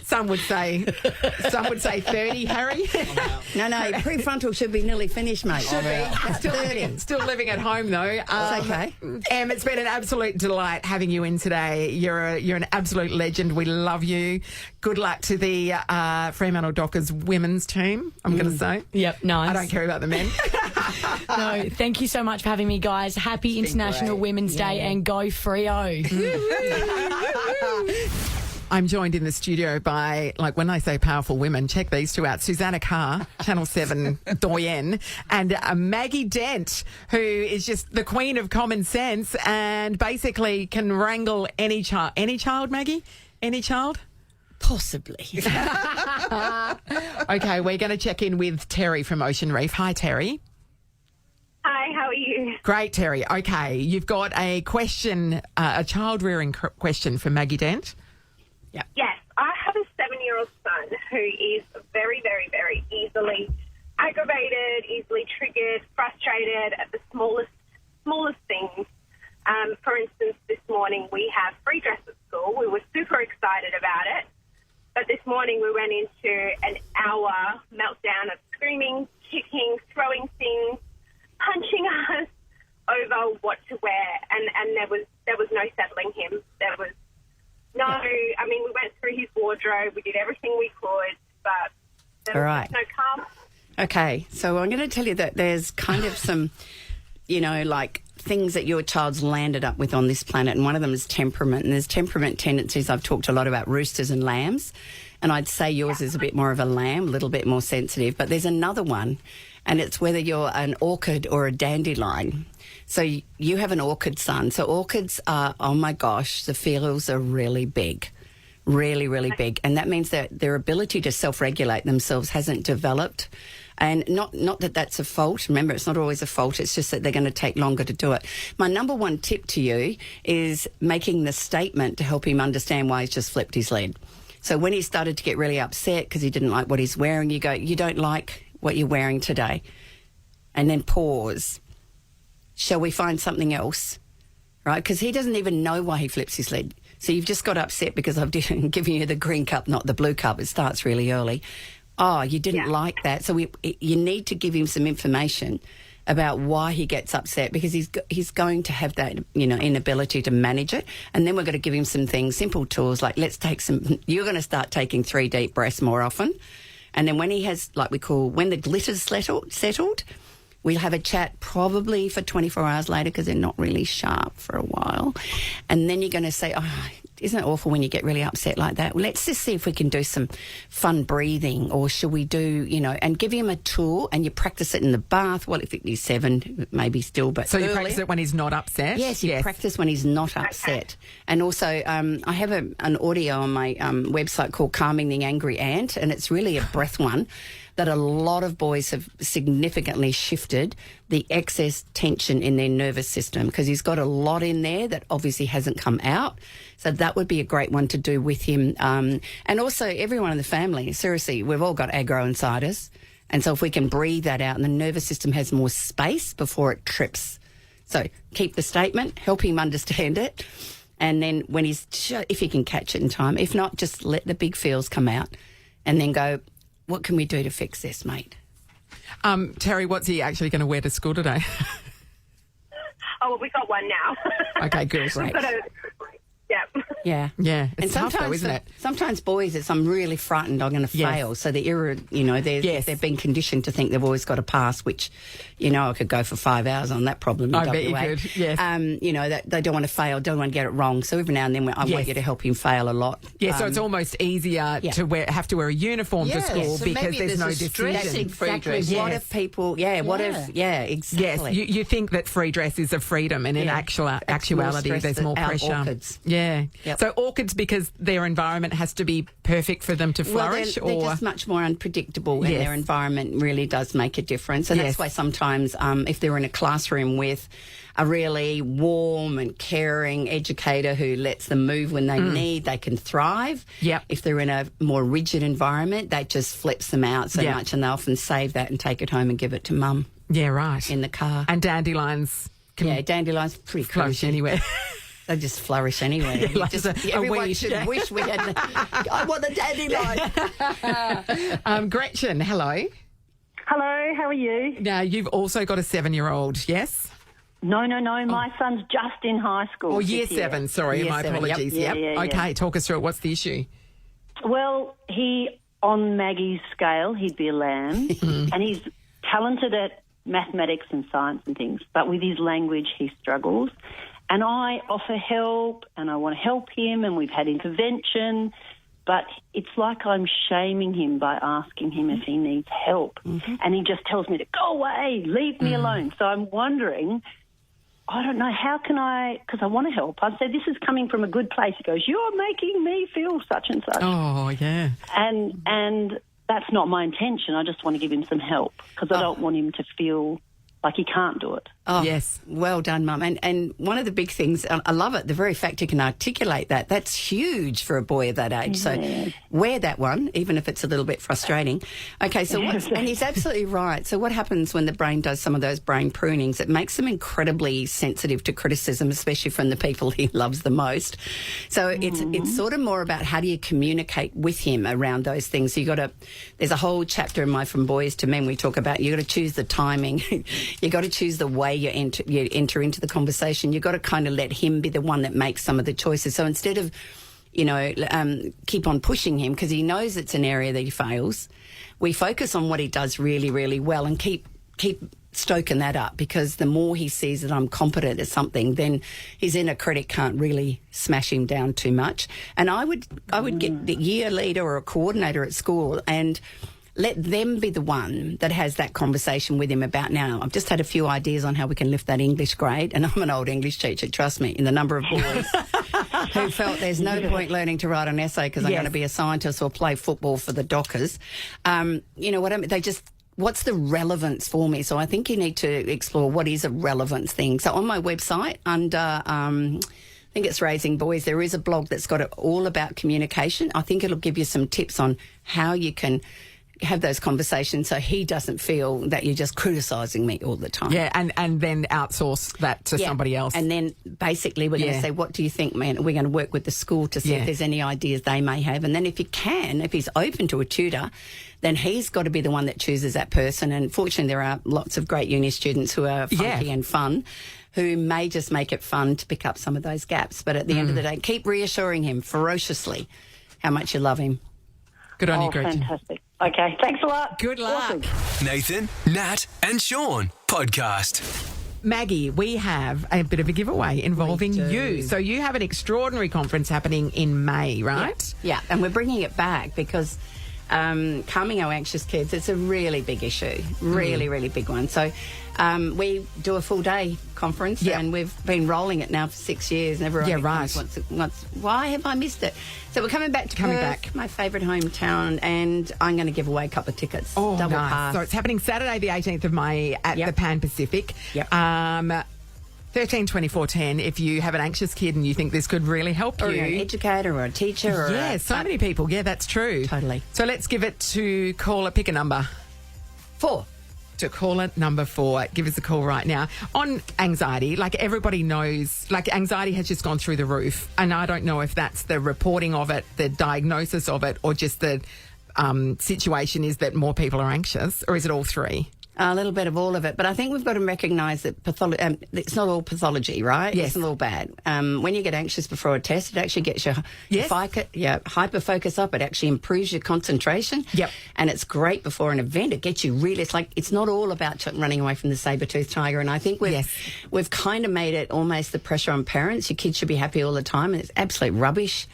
Some would say 30, Harry. No, prefrontal should be nearly finished, mate. Should be. Still living at home, though. It's okay. Em, it's been an absolute delight having you in today. You're an absolute legend. We love you. Good luck to the Fremantle Dockers women's team, I'm going to say. Yep, nice. I don't care about the men. No, thank you so much for having me, guys. Happy International Women's Day, and go Freo. I'm joined in the studio by, when I say powerful women, check these two out. Susannah Carr, Channel 7 doyen, and Maggie Dent, who is just the queen of common sense and basically can wrangle any child. Any child, Maggie? Any child? Possibly. Okay, we're going to check in with Terry from Ocean Reef. Hi, Terry. Hi, how are you? Great, Terry. Okay, you've got a question, a child-rearing question for Maggie Dent. Yes, I have a 7-year-old son who is very, very, very easily aggravated, easily triggered, frustrated at the smallest things. For instance, this morning we have free dress at school. We were super excited about it. But this morning we went into an hour meltdown of screaming, kicking, throwing things, punching us over what to wear. And there was no settling him. We went through his wardrobe. We did everything we could, but there was no calm. Okay, so I'm going to tell you that there's kind of some, things that your child's landed up with on this planet, and one of them is temperament. And there's temperament tendencies. I've talked a lot about roosters and lambs, and I'd say yours is a bit more of a lamb, a little bit more sensitive. But there's another one, and it's whether you're an orchid or a dandelion. So you have an orchid son. So orchids are, oh my gosh, the feelers are really big. Really, really big. And that means that their ability to self-regulate themselves hasn't developed And not that that's a fault. Remember, it's not always a fault. It's just that they're going to take longer to do it. My number one tip to you is making the statement to help him understand why he's just flipped his lid. So when he started to get really upset because he didn't like what he's wearing, you go, you don't like what you're wearing today. And then pause. Shall we find something else? Right? Because he doesn't even know why he flips his lid. So you've just got upset because I've given you the green cup, not the blue cup. It starts really early. Oh, you didn't like that. So you need to give him some information about why he gets upset, because he's going to have that, inability to manage it. And then we're going to give him some things, simple tools, like you're going to start taking 3 deep breaths more often. And then when he has, when the glitter's settled, we'll have a chat probably for 24 hours later because they're not really sharp for a while. And then you're going to say, oh, isn't it awful when you get really upset like that? Well, let's just see if we can do some fun breathing, or should we do, and give him a tool, and you practice it in the bath. Well, if he's 7, maybe still, but So you earlier. practice it when he's not upset? Yes, you practice when he's not upset. And also, I have an audio on my website called Calming the Angry Ant, and it's really a breath one that a lot of boys have significantly shifted the excess tension in their nervous system, because he's got a lot in there that obviously hasn't come out. So that would be a great one to do with him. And also everyone in the family, seriously, we've all got aggro inside us. And so if we can breathe that out, and the nervous system has more space before it trips. So keep the statement, help him understand it. And then if he can catch it in time, if not, just let the big feels come out and then go, what can we do to fix this, mate? Terry, what's he actually going to wear to school today? Oh, well, we got one now. Okay, good. Great. Yeah. Yeah. It's and tough though, isn't it? Sometimes boys, I'm really frightened I'm going to fail. So they've been conditioned to think they've always got to pass, which, I could go for 5 hours on that problem in I WA. bet you could, yes. That they don't want to fail, don't want to get it wrong. So every now and then I want you to help him fail a lot. Yeah, so it's almost easier to have to wear a uniform to school so because there's no decision. Exactly. Yes. What if people, exactly. Yes, you think that free dress is a freedom, and in actuality there's more pressure. Orchids. Yeah. Yep. So orchids, because their environment has to be perfect for them to flourish? They're just much more unpredictable, and their environment really does make a difference. And that's why sometimes if they're in a classroom with a really warm and caring educator who lets them move when they need, they can thrive. Yep. If they're in a more rigid environment, that just flips them out so much, and they often save that and take it home and give it to mum. Yeah, right. In the car. And dandelions dandelions pretty flourish anywhere. They just flourish anywhere. Everyone should wish we had. I want the dandelion. Gretchen, hello. Hello, how are you? Now, you've also got a 7-year-old, yes? No. My son's just in high school. Oh, year 7, sorry. Year my 7, apologies. Yep. Yeah, okay, talk us through it. What's the issue? Well, on Maggie's scale, he'd be a lamb, and he's talented at mathematics and science and things, but with his language, he struggles. And I offer help, and I want to help him, and we've had intervention, but it's like I'm shaming him by asking him if he needs help. And he just tells me to go away, leave me alone. So I'm wondering, I don't know, how can I, because I want to help. I said, this is coming from a good place. He goes, you're making me feel such and such. Oh, yeah. And that's not my intention. I just want to give him some help because I don't want him to feel like he can't do it. Oh, yes. Well done, Mum. And one of the big things, I love it, the very fact you can articulate that, that's huge for a boy of that age. So wear that one, even if it's a little bit frustrating. Okay, so and he's absolutely right. So what happens when the brain does some of those brain prunings? It makes them incredibly sensitive to criticism, especially from the people he loves the most. So it's sort of more about how do you communicate with him around those things. So there's a whole chapter in my From Boys to Men we talk about you got to choose the timing. You got to choose the way you enter into the conversation. You've got to kind of let him be the one that makes some of the choices. So instead of, keep on pushing him because he knows it's an area that he fails, we focus on what he does really, really well and keep stoking that up, because the more he sees that I'm competent at something, then his inner critic can't really smash him down too much. And I would get the year leader or a coordinator at school and let them be the one that has that conversation with him about, now, I've just had a few ideas on how we can lift that English grade, and I'm an old English teacher, trust me, in the number of boys who felt there's no point learning to write an essay because I'm going to be a scientist or play football for the Dockers. You know what I mean? They just what's the relevance for me? So I think you need to explore what is a relevance thing. So on my website, under I think it's Raising Boys, there is a blog that's got it all about communication. I think it'll give you some tips on how you can have those conversations so he doesn't feel that you're just criticising me all the time. Yeah, and then outsource that to somebody else. And then basically we're going to say, what do you think, man? We're going to work with the school to see if there's any ideas they may have. And then if he's open to a tutor, then he's got to be the one that chooses that person. And fortunately, there are lots of great uni students who are funky and fun, who may just make it fun to pick up some of those gaps. But at the end of the day, keep reassuring him ferociously how much you love him. Good on you, Gretchen. Fantastic. Okay, thanks a lot. Good luck. Awesome. Nathan, Nat, and Shaun podcast. Maggie, we have a bit of a giveaway involving you. So you have an extraordinary conference happening in May, right? Yeah, and we're bringing it back because calming our anxious kids, it's a really big issue, really big one. So we do a full day conference and we've been rolling it now for 6 years. And everyone comes once, why have I missed it? So we're coming back to Perth, my favourite hometown, and I'm going to give away a couple of tickets. Oh, double nice. pass. So it's happening Saturday the 18th of May at the Pan Pacific. 13 24 10 if you have an anxious kid and you think this could really help you. Or an educator or a teacher. Or so many people. Yeah, that's true. Totally. So let's give it to caller. Pick a number. 4. To caller number 4. Give us a call right now. On anxiety, like everybody knows, like anxiety has just gone through the roof. And I don't know if that's the reporting of it, the diagnosis of it, or just the situation is that more people are anxious, or is it all three? A little bit of all of it, but I think we've got to recognise that it's not all pathology, right? Yes. It's not all bad. When you get anxious before a test, it actually gets your hyper-focus up. It actually improves your concentration. Yep. And it's great before an event. It gets you really, it's not all about running away from the saber-toothed tiger. And I think we've kind of made it almost the pressure on parents. Your kids should be happy all the time, and it's absolute rubbish.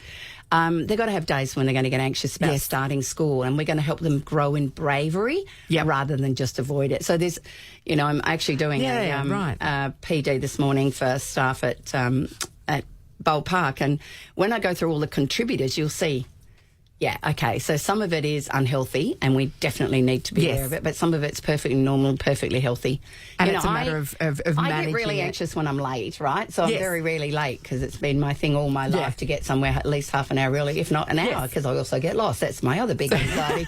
They've got to have days when they're going to get anxious about starting school, and we're going to help them grow in bravery rather than just avoid it. So there's, I'm actually doing a PD this morning for staff at Bowl Park, and when I go through all the contributors, you'll see, so some of it is unhealthy, and we definitely need to be aware of it, but some of it's perfectly normal, perfectly healthy. And it's a matter of managing I get really anxious when I'm late, right? So I'm very rarely late because it's been my thing all my life to get somewhere at least half an hour early, if not an hour, because I also get lost. That's my other big anxiety.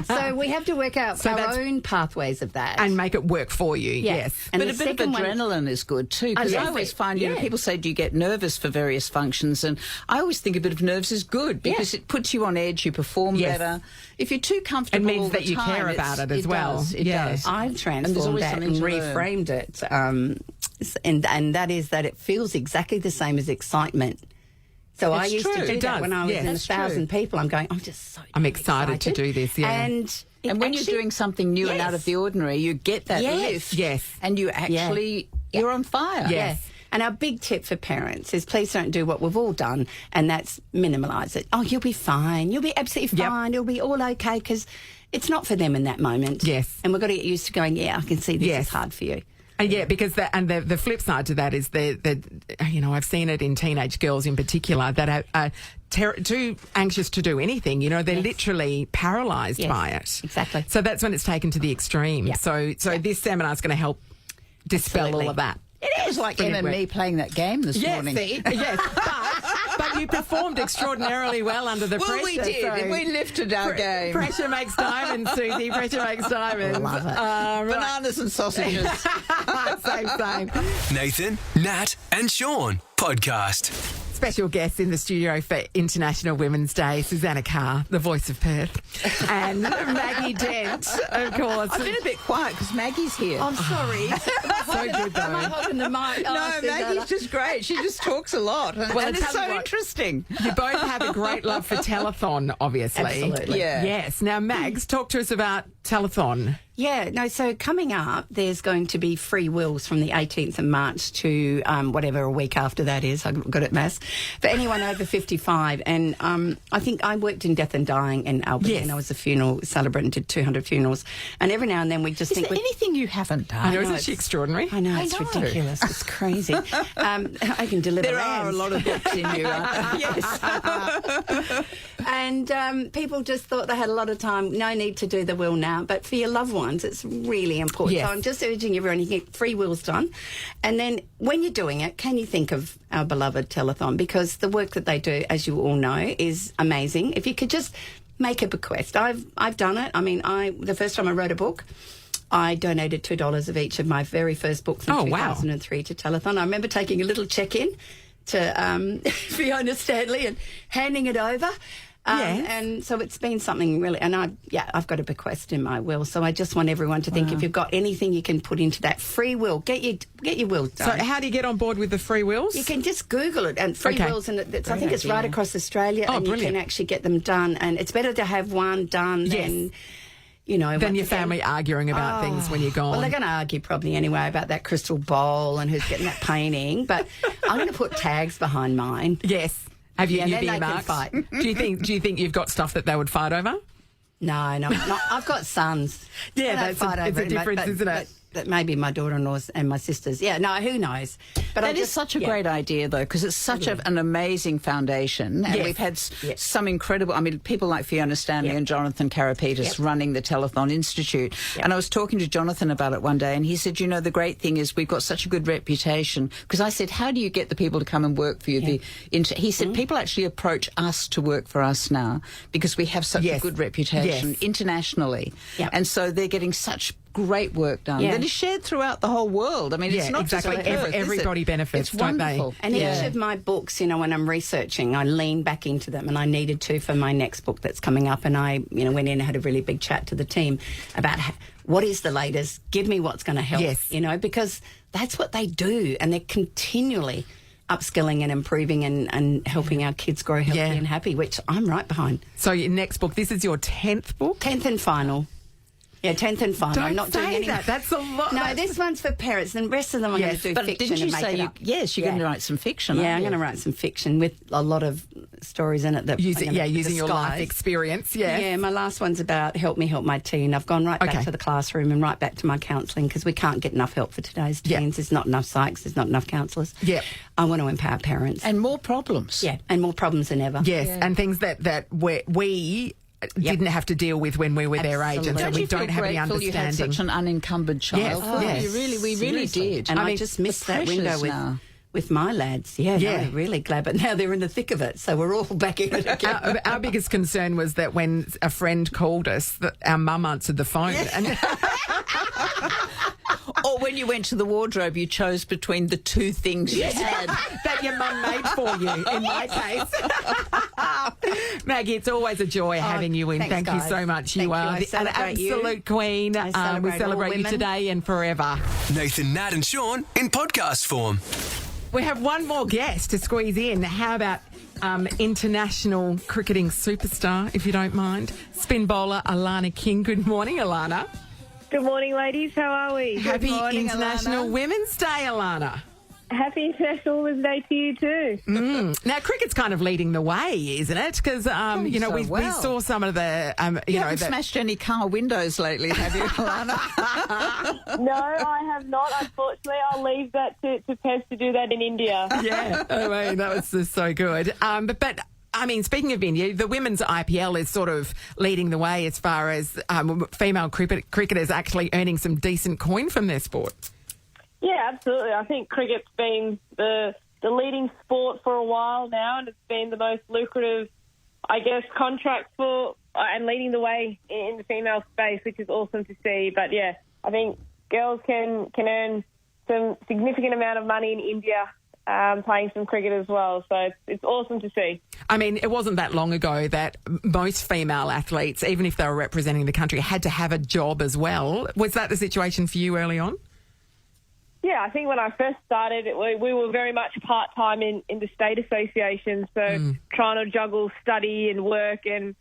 So we have to work out our own pathways of that. And make it work for you, yes. And but a bit of adrenaline is good too, because I always find, people say, do you get nervous for various functions? And I always think a bit of nerves is good because it puts you on edge. You perform better. If you're too comfortable, it means that you care about it as well. It does. I've transformed that and reframed it, and that is that it feels exactly the same as excitement. So I used to do that when I was in 1,000 people. I'm going, I'm excited to do this, And when you're doing something new and out of the ordinary, you get that lift. Yes. And you actually, you're on fire. Yes. And our big tip for parents is please don't do what we've all done, and that's minimise it. Oh, you'll be fine. You'll be absolutely fine. It'll be all okay, because it's not for them in that moment. Yes. And we've got to get used to going, I can see this is hard for you. Because the flip side to that is I've seen it in teenage girls in particular that are too anxious to do anything. They're literally paralysed by it. Exactly. So that's when it's taken to the extreme. Yep. So this seminar is going to help dispel all of that. It is like Em and me playing that game this morning. Yes, but you performed extraordinarily well under the pressure. Well, we did. So we lifted our game. Pressure makes diamonds, Susie. Pressure makes diamonds. I love it. Bananas and sausages. Same. Nathan, Nat, and Shaun podcast. Special guests in the studio for International Women's Day, Susannah Carr, the voice of Perth, and Maggie Dent, of course. I've been a bit quiet because Maggie's here. I'm sorry. So good, though. Am I holding the mic? No, Maggie's just great. She just talks a lot. And it's so interesting. You both have a great love for telethon, obviously. Absolutely. Yeah. Yes. Now, Mags, talk to us about telethon. So coming up, there's going to be free wills from the 18th of March to whatever a week after that is. I'm good at maths. For anyone over 55. And I think I worked in death and dying in Albany, and I was a funeral celebrant and did 200 funerals. And every now and then we just think... Is there anything you haven't done? I know, isn't she extraordinary? I know, it's ridiculous. It's crazy. I can deliver There lambs. are a lot of books in you, right? Yes. And people just thought they had a lot of time. No need to do the will now. But for your loved ones, ones, it's really important. Yes. So I'm just urging everyone to get free wills done. And then when you're doing it, can you think of our beloved telethon? Because the work that they do, as you all know, is amazing. If you could just make a bequest. I've done it. I mean, the first time I wrote a book, I donated $2 of each of my very first books in 2003 to telethon. I remember taking a little check-in to Fiona Stanley and handing it over. And so it's been something really, and I've got a bequest in my will. So I just want everyone to think if you've got anything you can put into that free will, get your will done. So how do you get on board with the free wills? You can just Google it and free wills, and I think it's right across Australia, and you can actually get them done. And it's better to have one done than, than your family arguing about things when you're gone. Well, they're going to argue probably anyway about that crystal bowl and who's getting that painting. But I'm going to put tags behind mine. Yes. Have you? Then you they can marks? fight. Do you think you've got stuff that they would fight over? No. I've got sons. Yeah, it's a difference, isn't it? But maybe my daughter-in-laws and my sisters. Yeah, no, who knows? But that is such a great idea, though, because it's such an amazing foundation. And we've had some incredible, people like Fiona Stanley and Jonathan Karapetis running the Telethon Institute. And I was talking to Jonathan about it one day, and he said, the great thing is we've got such a good reputation. Because I said, how do you get the people to come and work for you? He said, people actually approach us to work for us now because we have such a good reputation internationally. And so they're getting such great work done that is shared throughout the whole world. I mean, it's not exactly. just Perth, everybody benefits, it's don't wonderful. they? And each of my books, when I'm researching, I lean back into them, and I needed to for my next book that's coming up. And I, went in and had a really big chat to the team about what is the latest. Give me what's going to help. Yes. Because that's what they do, and they're continually upskilling and improving and helping our kids grow healthy and happy, which I'm right behind. So your next book, this is your 10th book? 10th and final. Yeah, 10th and final. Don't I'm not say doing any. that. That's a lot. No, this one's for parents. And the rest of them I'm going to do but fiction didn't you and make say it up. Yes, you're going to write some fiction. Yeah, aren't I'm you? going to write some fiction with a lot of stories in it that using your life experience. Yeah, my last one's about help me help my teen. I've gone right back to the classroom and right back to my counselling because we can't get enough help for today's teens. There's not enough psychs. There's not enough counsellors. Yeah, I want to empower parents and more problems. Yeah, and more problems than ever. Yes, and things that we didn't have to deal with when we were their age, and so we don't have any understanding. You had such an unencumbered child. Yes. We really did. And I just missed that window with my lads. Yeah, they're really glad, but now they're in the thick of it, so we're all back in it again. Our biggest concern was that when a friend called us, that our mum answered the phone. And or when you went to the wardrobe, you chose between the two things you had that your mum made for you, in my case. Maggie, it's always a joy having you in. Thanks, Thank guys. you so much. Thank you are an absolute queen. We celebrate you today and forever. Nathan, Nat and Shaun in podcast form. We have one more guest to squeeze in. How about international cricketing superstar, if you don't mind, spin bowler Alana King. Good morning, Alana. Good morning, ladies. How are we? Happy International Women's Day, Alana. Happy International Women's Day to you too. Now, cricket's kind of leading the way, isn't it? Because, we saw some of the... you haven't smashed any car windows lately, have you, Alana? No, I have not. Unfortunately, I'll leave that to Pez to do that in India. Yeah, that was just so good. But speaking of India, the women's IPL is sort of leading the way as far as female cricketers actually earning some decent coin from their sport. Yeah, absolutely. I think cricket's been the leading sport for a while now, and it's been the most lucrative, contract for and leading the way in the female space, which is awesome to see. But yeah, I think girls can earn some significant amount of money in India playing some cricket as well. So it's awesome to see. It wasn't that long ago that most female athletes, even if they were representing the country, had to have a job as well. Was that the situation for you early on? Yeah, I think when I first started, we were very much part-time in the state association, so trying to juggle study and work and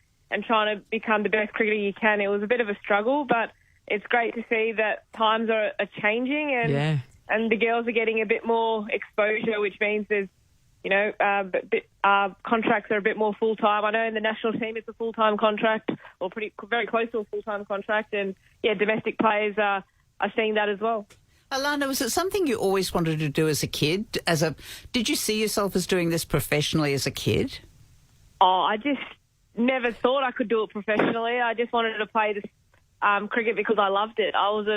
trying to become the best cricketer you can, it was a bit of a struggle, but it's great to see that times are changing and the girls are getting a bit more exposure, which means there's, contracts are a bit more full-time. I know in the national team it's a full-time contract, or very close to a full-time contract, and, domestic players are seeing that as well. Alana, was it something you always wanted to do as a kid? Did you see yourself as doing this professionally as a kid? Oh, I just never thought I could do it professionally. I just wanted to play cricket because I loved it. I was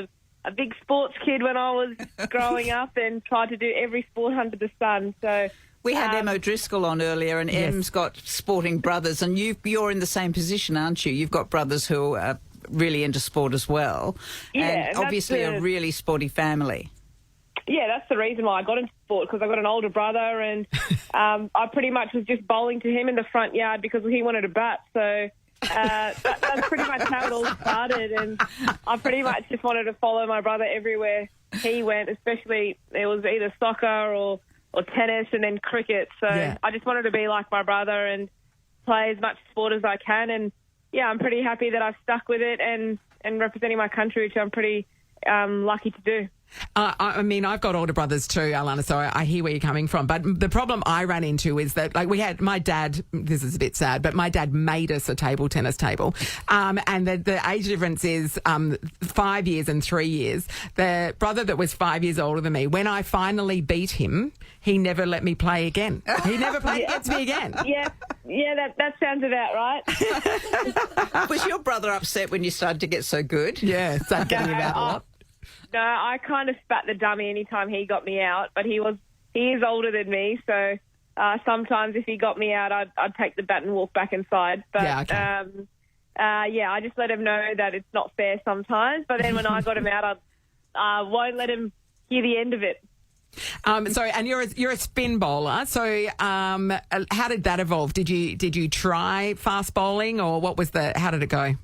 a big sports kid when I was growing up and tried to do every sport under the sun. So we had Emma O'Driscoll on earlier, and Em's got sporting brothers, and you're in the same position, aren't you? You've got brothers who are really into sport as well, and obviously a really sporty family. Yeah, that's the reason why I got into sport, because I got an older brother, and I pretty much was just bowling to him in the front yard because he wanted a bat. So that's pretty much how it all started, and I pretty much just wanted to follow my brother everywhere he went, especially it was either soccer or tennis and then cricket. So I just wanted to be like my brother and play as much sport as I can. And, yeah, I'm pretty happy that I've stuck with it and representing my country, which I'm pretty lucky to do. I mean, I've got older brothers too, Alana, so I hear where you're coming from. But the problem I ran into is that, like, we had my dad, this is a bit sad, but my dad made us a table tennis table. And the age difference is 5 years and 3 years. The brother that was 5 years older than me, when I finally beat him, he never let me play again. He never played against me again. Yeah, that sounds about right. Was your brother upset when you started to get so good? Yeah, started getting him out a lot. No, I kind of spat the dummy anytime he got me out, but he is older than me, so sometimes if he got me out, I'd take the bat and walk back inside. But I just let him know that it's not fair sometimes. But then when I got him out, I won't let him hear the end of it. And you're a spin bowler. So how did that evolve? Did you try fast bowling, or how did it go?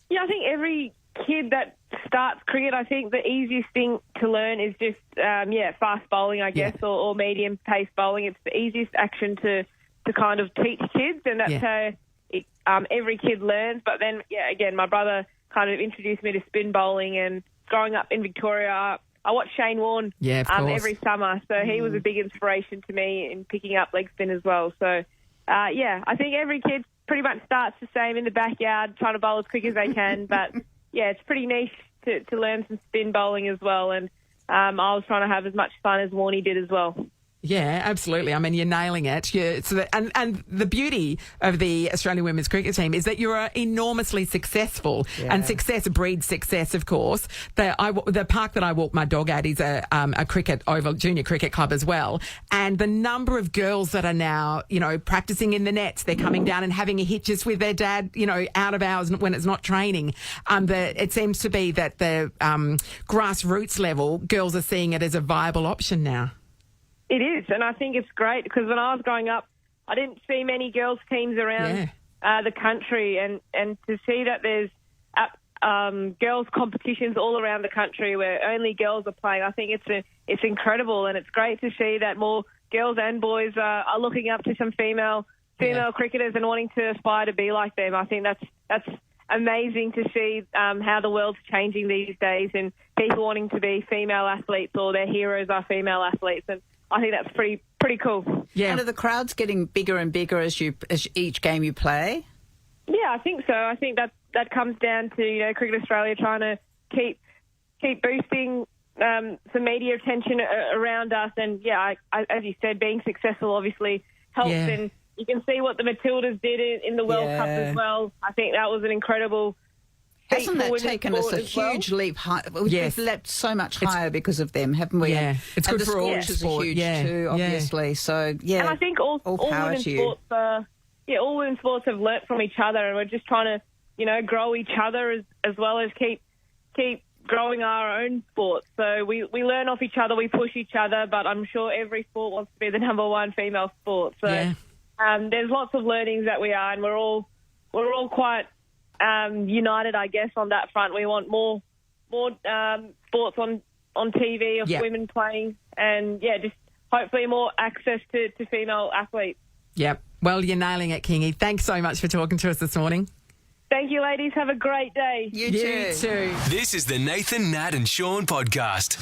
Yeah, I think every kid that starts cricket, I think the easiest thing to learn is just fast bowling, I guess, or medium pace bowling. It's the easiest action to kind of teach kids, and that's how every kid learns. But then, again, my brother kind of introduced me to spin bowling, and growing up in Victoria, I watched Shane Warne every summer, so he was a big inspiration to me in picking up leg spin as well. So, I think every kid pretty much starts the same in the backyard, trying to bowl as quick as they can, but it's pretty niche to learn some spin bowling as well, and I was trying to have as much fun as Warnie did as well. Yeah, absolutely. I mean, you're nailing it. And the beauty of the Australian women's cricket team is that you're enormously successful, and success breeds success, of course. The park that I walk my dog at is a junior cricket club as well. And the number of girls that are now, practicing in the nets, they're coming down and having a hit just with their dad, out of hours when it's not training. It seems to be that the grassroots level, girls are seeing it as a viable option now. It is, and I think it's great because when I was growing up, I didn't see many girls' teams around the country, and to see that there's girls' competitions all around the country where only girls are playing, I think it's incredible, and it's great to see that more girls and boys are looking up to some female cricketers and wanting to aspire to be like them. I think that's amazing to see how the world's changing these days, and people wanting to be female athletes, or their heroes are female athletes, and I think that's pretty cool. Yeah. And are the crowds getting bigger and bigger as each game you play? Yeah, I think so. I think that comes down to Cricket Australia trying to keep boosting some media attention around us, and as you said, being successful obviously helps. And you can see what the Matildas did in the World Cup as well. I think that was an incredible. Hasn't that taken us a huge leap high? We've leapt so much higher because of them, haven't we? Yeah, it's good for all sport. Huge too, obviously. So and I think all women's sports all women's sports have learnt from each other, and we're just trying to grow each other as well as keep growing our own sports. So we learn off each other, we push each other, but I'm sure every sport wants to be the number one female sport. So there's lots of learnings that we are, and we're all quite united, I guess, on that front. We want more sports on TV of women playing, and just hopefully more access to female athletes. Yep. Well, you're nailing it, Kingy. Thanks so much for talking to us this morning. Thank you, ladies. Have a great day. You too. This is the Nathan, Nat and Shaun podcast.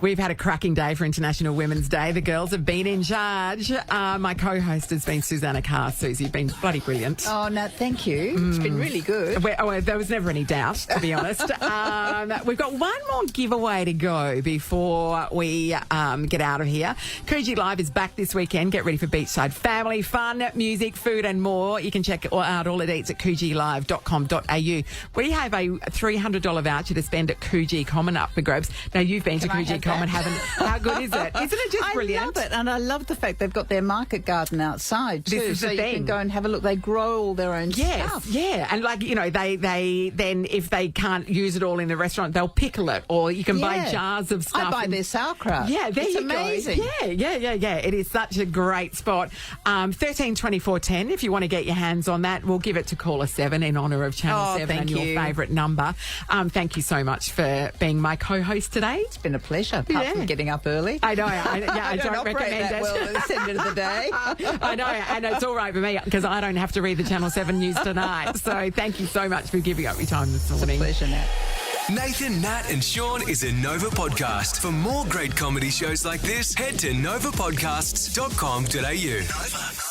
We've had a cracking day for International Women's Day. The girls have been in charge. My co-host has been Susannah Carr. Susie, you've been bloody brilliant. Oh, no, thank you. It's been really good. There was never any doubt, to be honest. We've got one more giveaway to go before we get out of here. Coogee Live is back this weekend. Get ready for beachside family fun, music, food and more. You can check out all the deets at coogeelive.com.au. We have a $300 voucher to spend at Coogee Common up for grabs. Now, you've been to Coogee Common, haven't you? How good is it? Isn't it just brilliant? I love it, and I love the fact they've got their market garden outside too. This is so the you thing. can go and have a look. They grow all their own stuff. Yeah, and like, you know, they then if they can't use it all in the restaurant, they'll pickle it, or you can buy jars of stuff. I buy their sauerkraut. Yeah, there it's you amazing. go. Yeah. It is such a great spot. 13 24 10. If you want to get your hands on that, we'll give it to caller 7 in honour of Channel 7 and your favourite number. Thank you so much for being my co-host today. It's been a pleasure. Apart from getting up early. I know. I don't recommend that it. well at this end of the day. I know, and it's all right for me because I don't have to read the Channel 7 news tonight. So thank you so much for giving up your time this morning. It's a pleasure, Nat. Nathan, Nat and Shaun is a Nova podcast. For more great comedy shows like this, head to novapodcasts.com.au. Nova.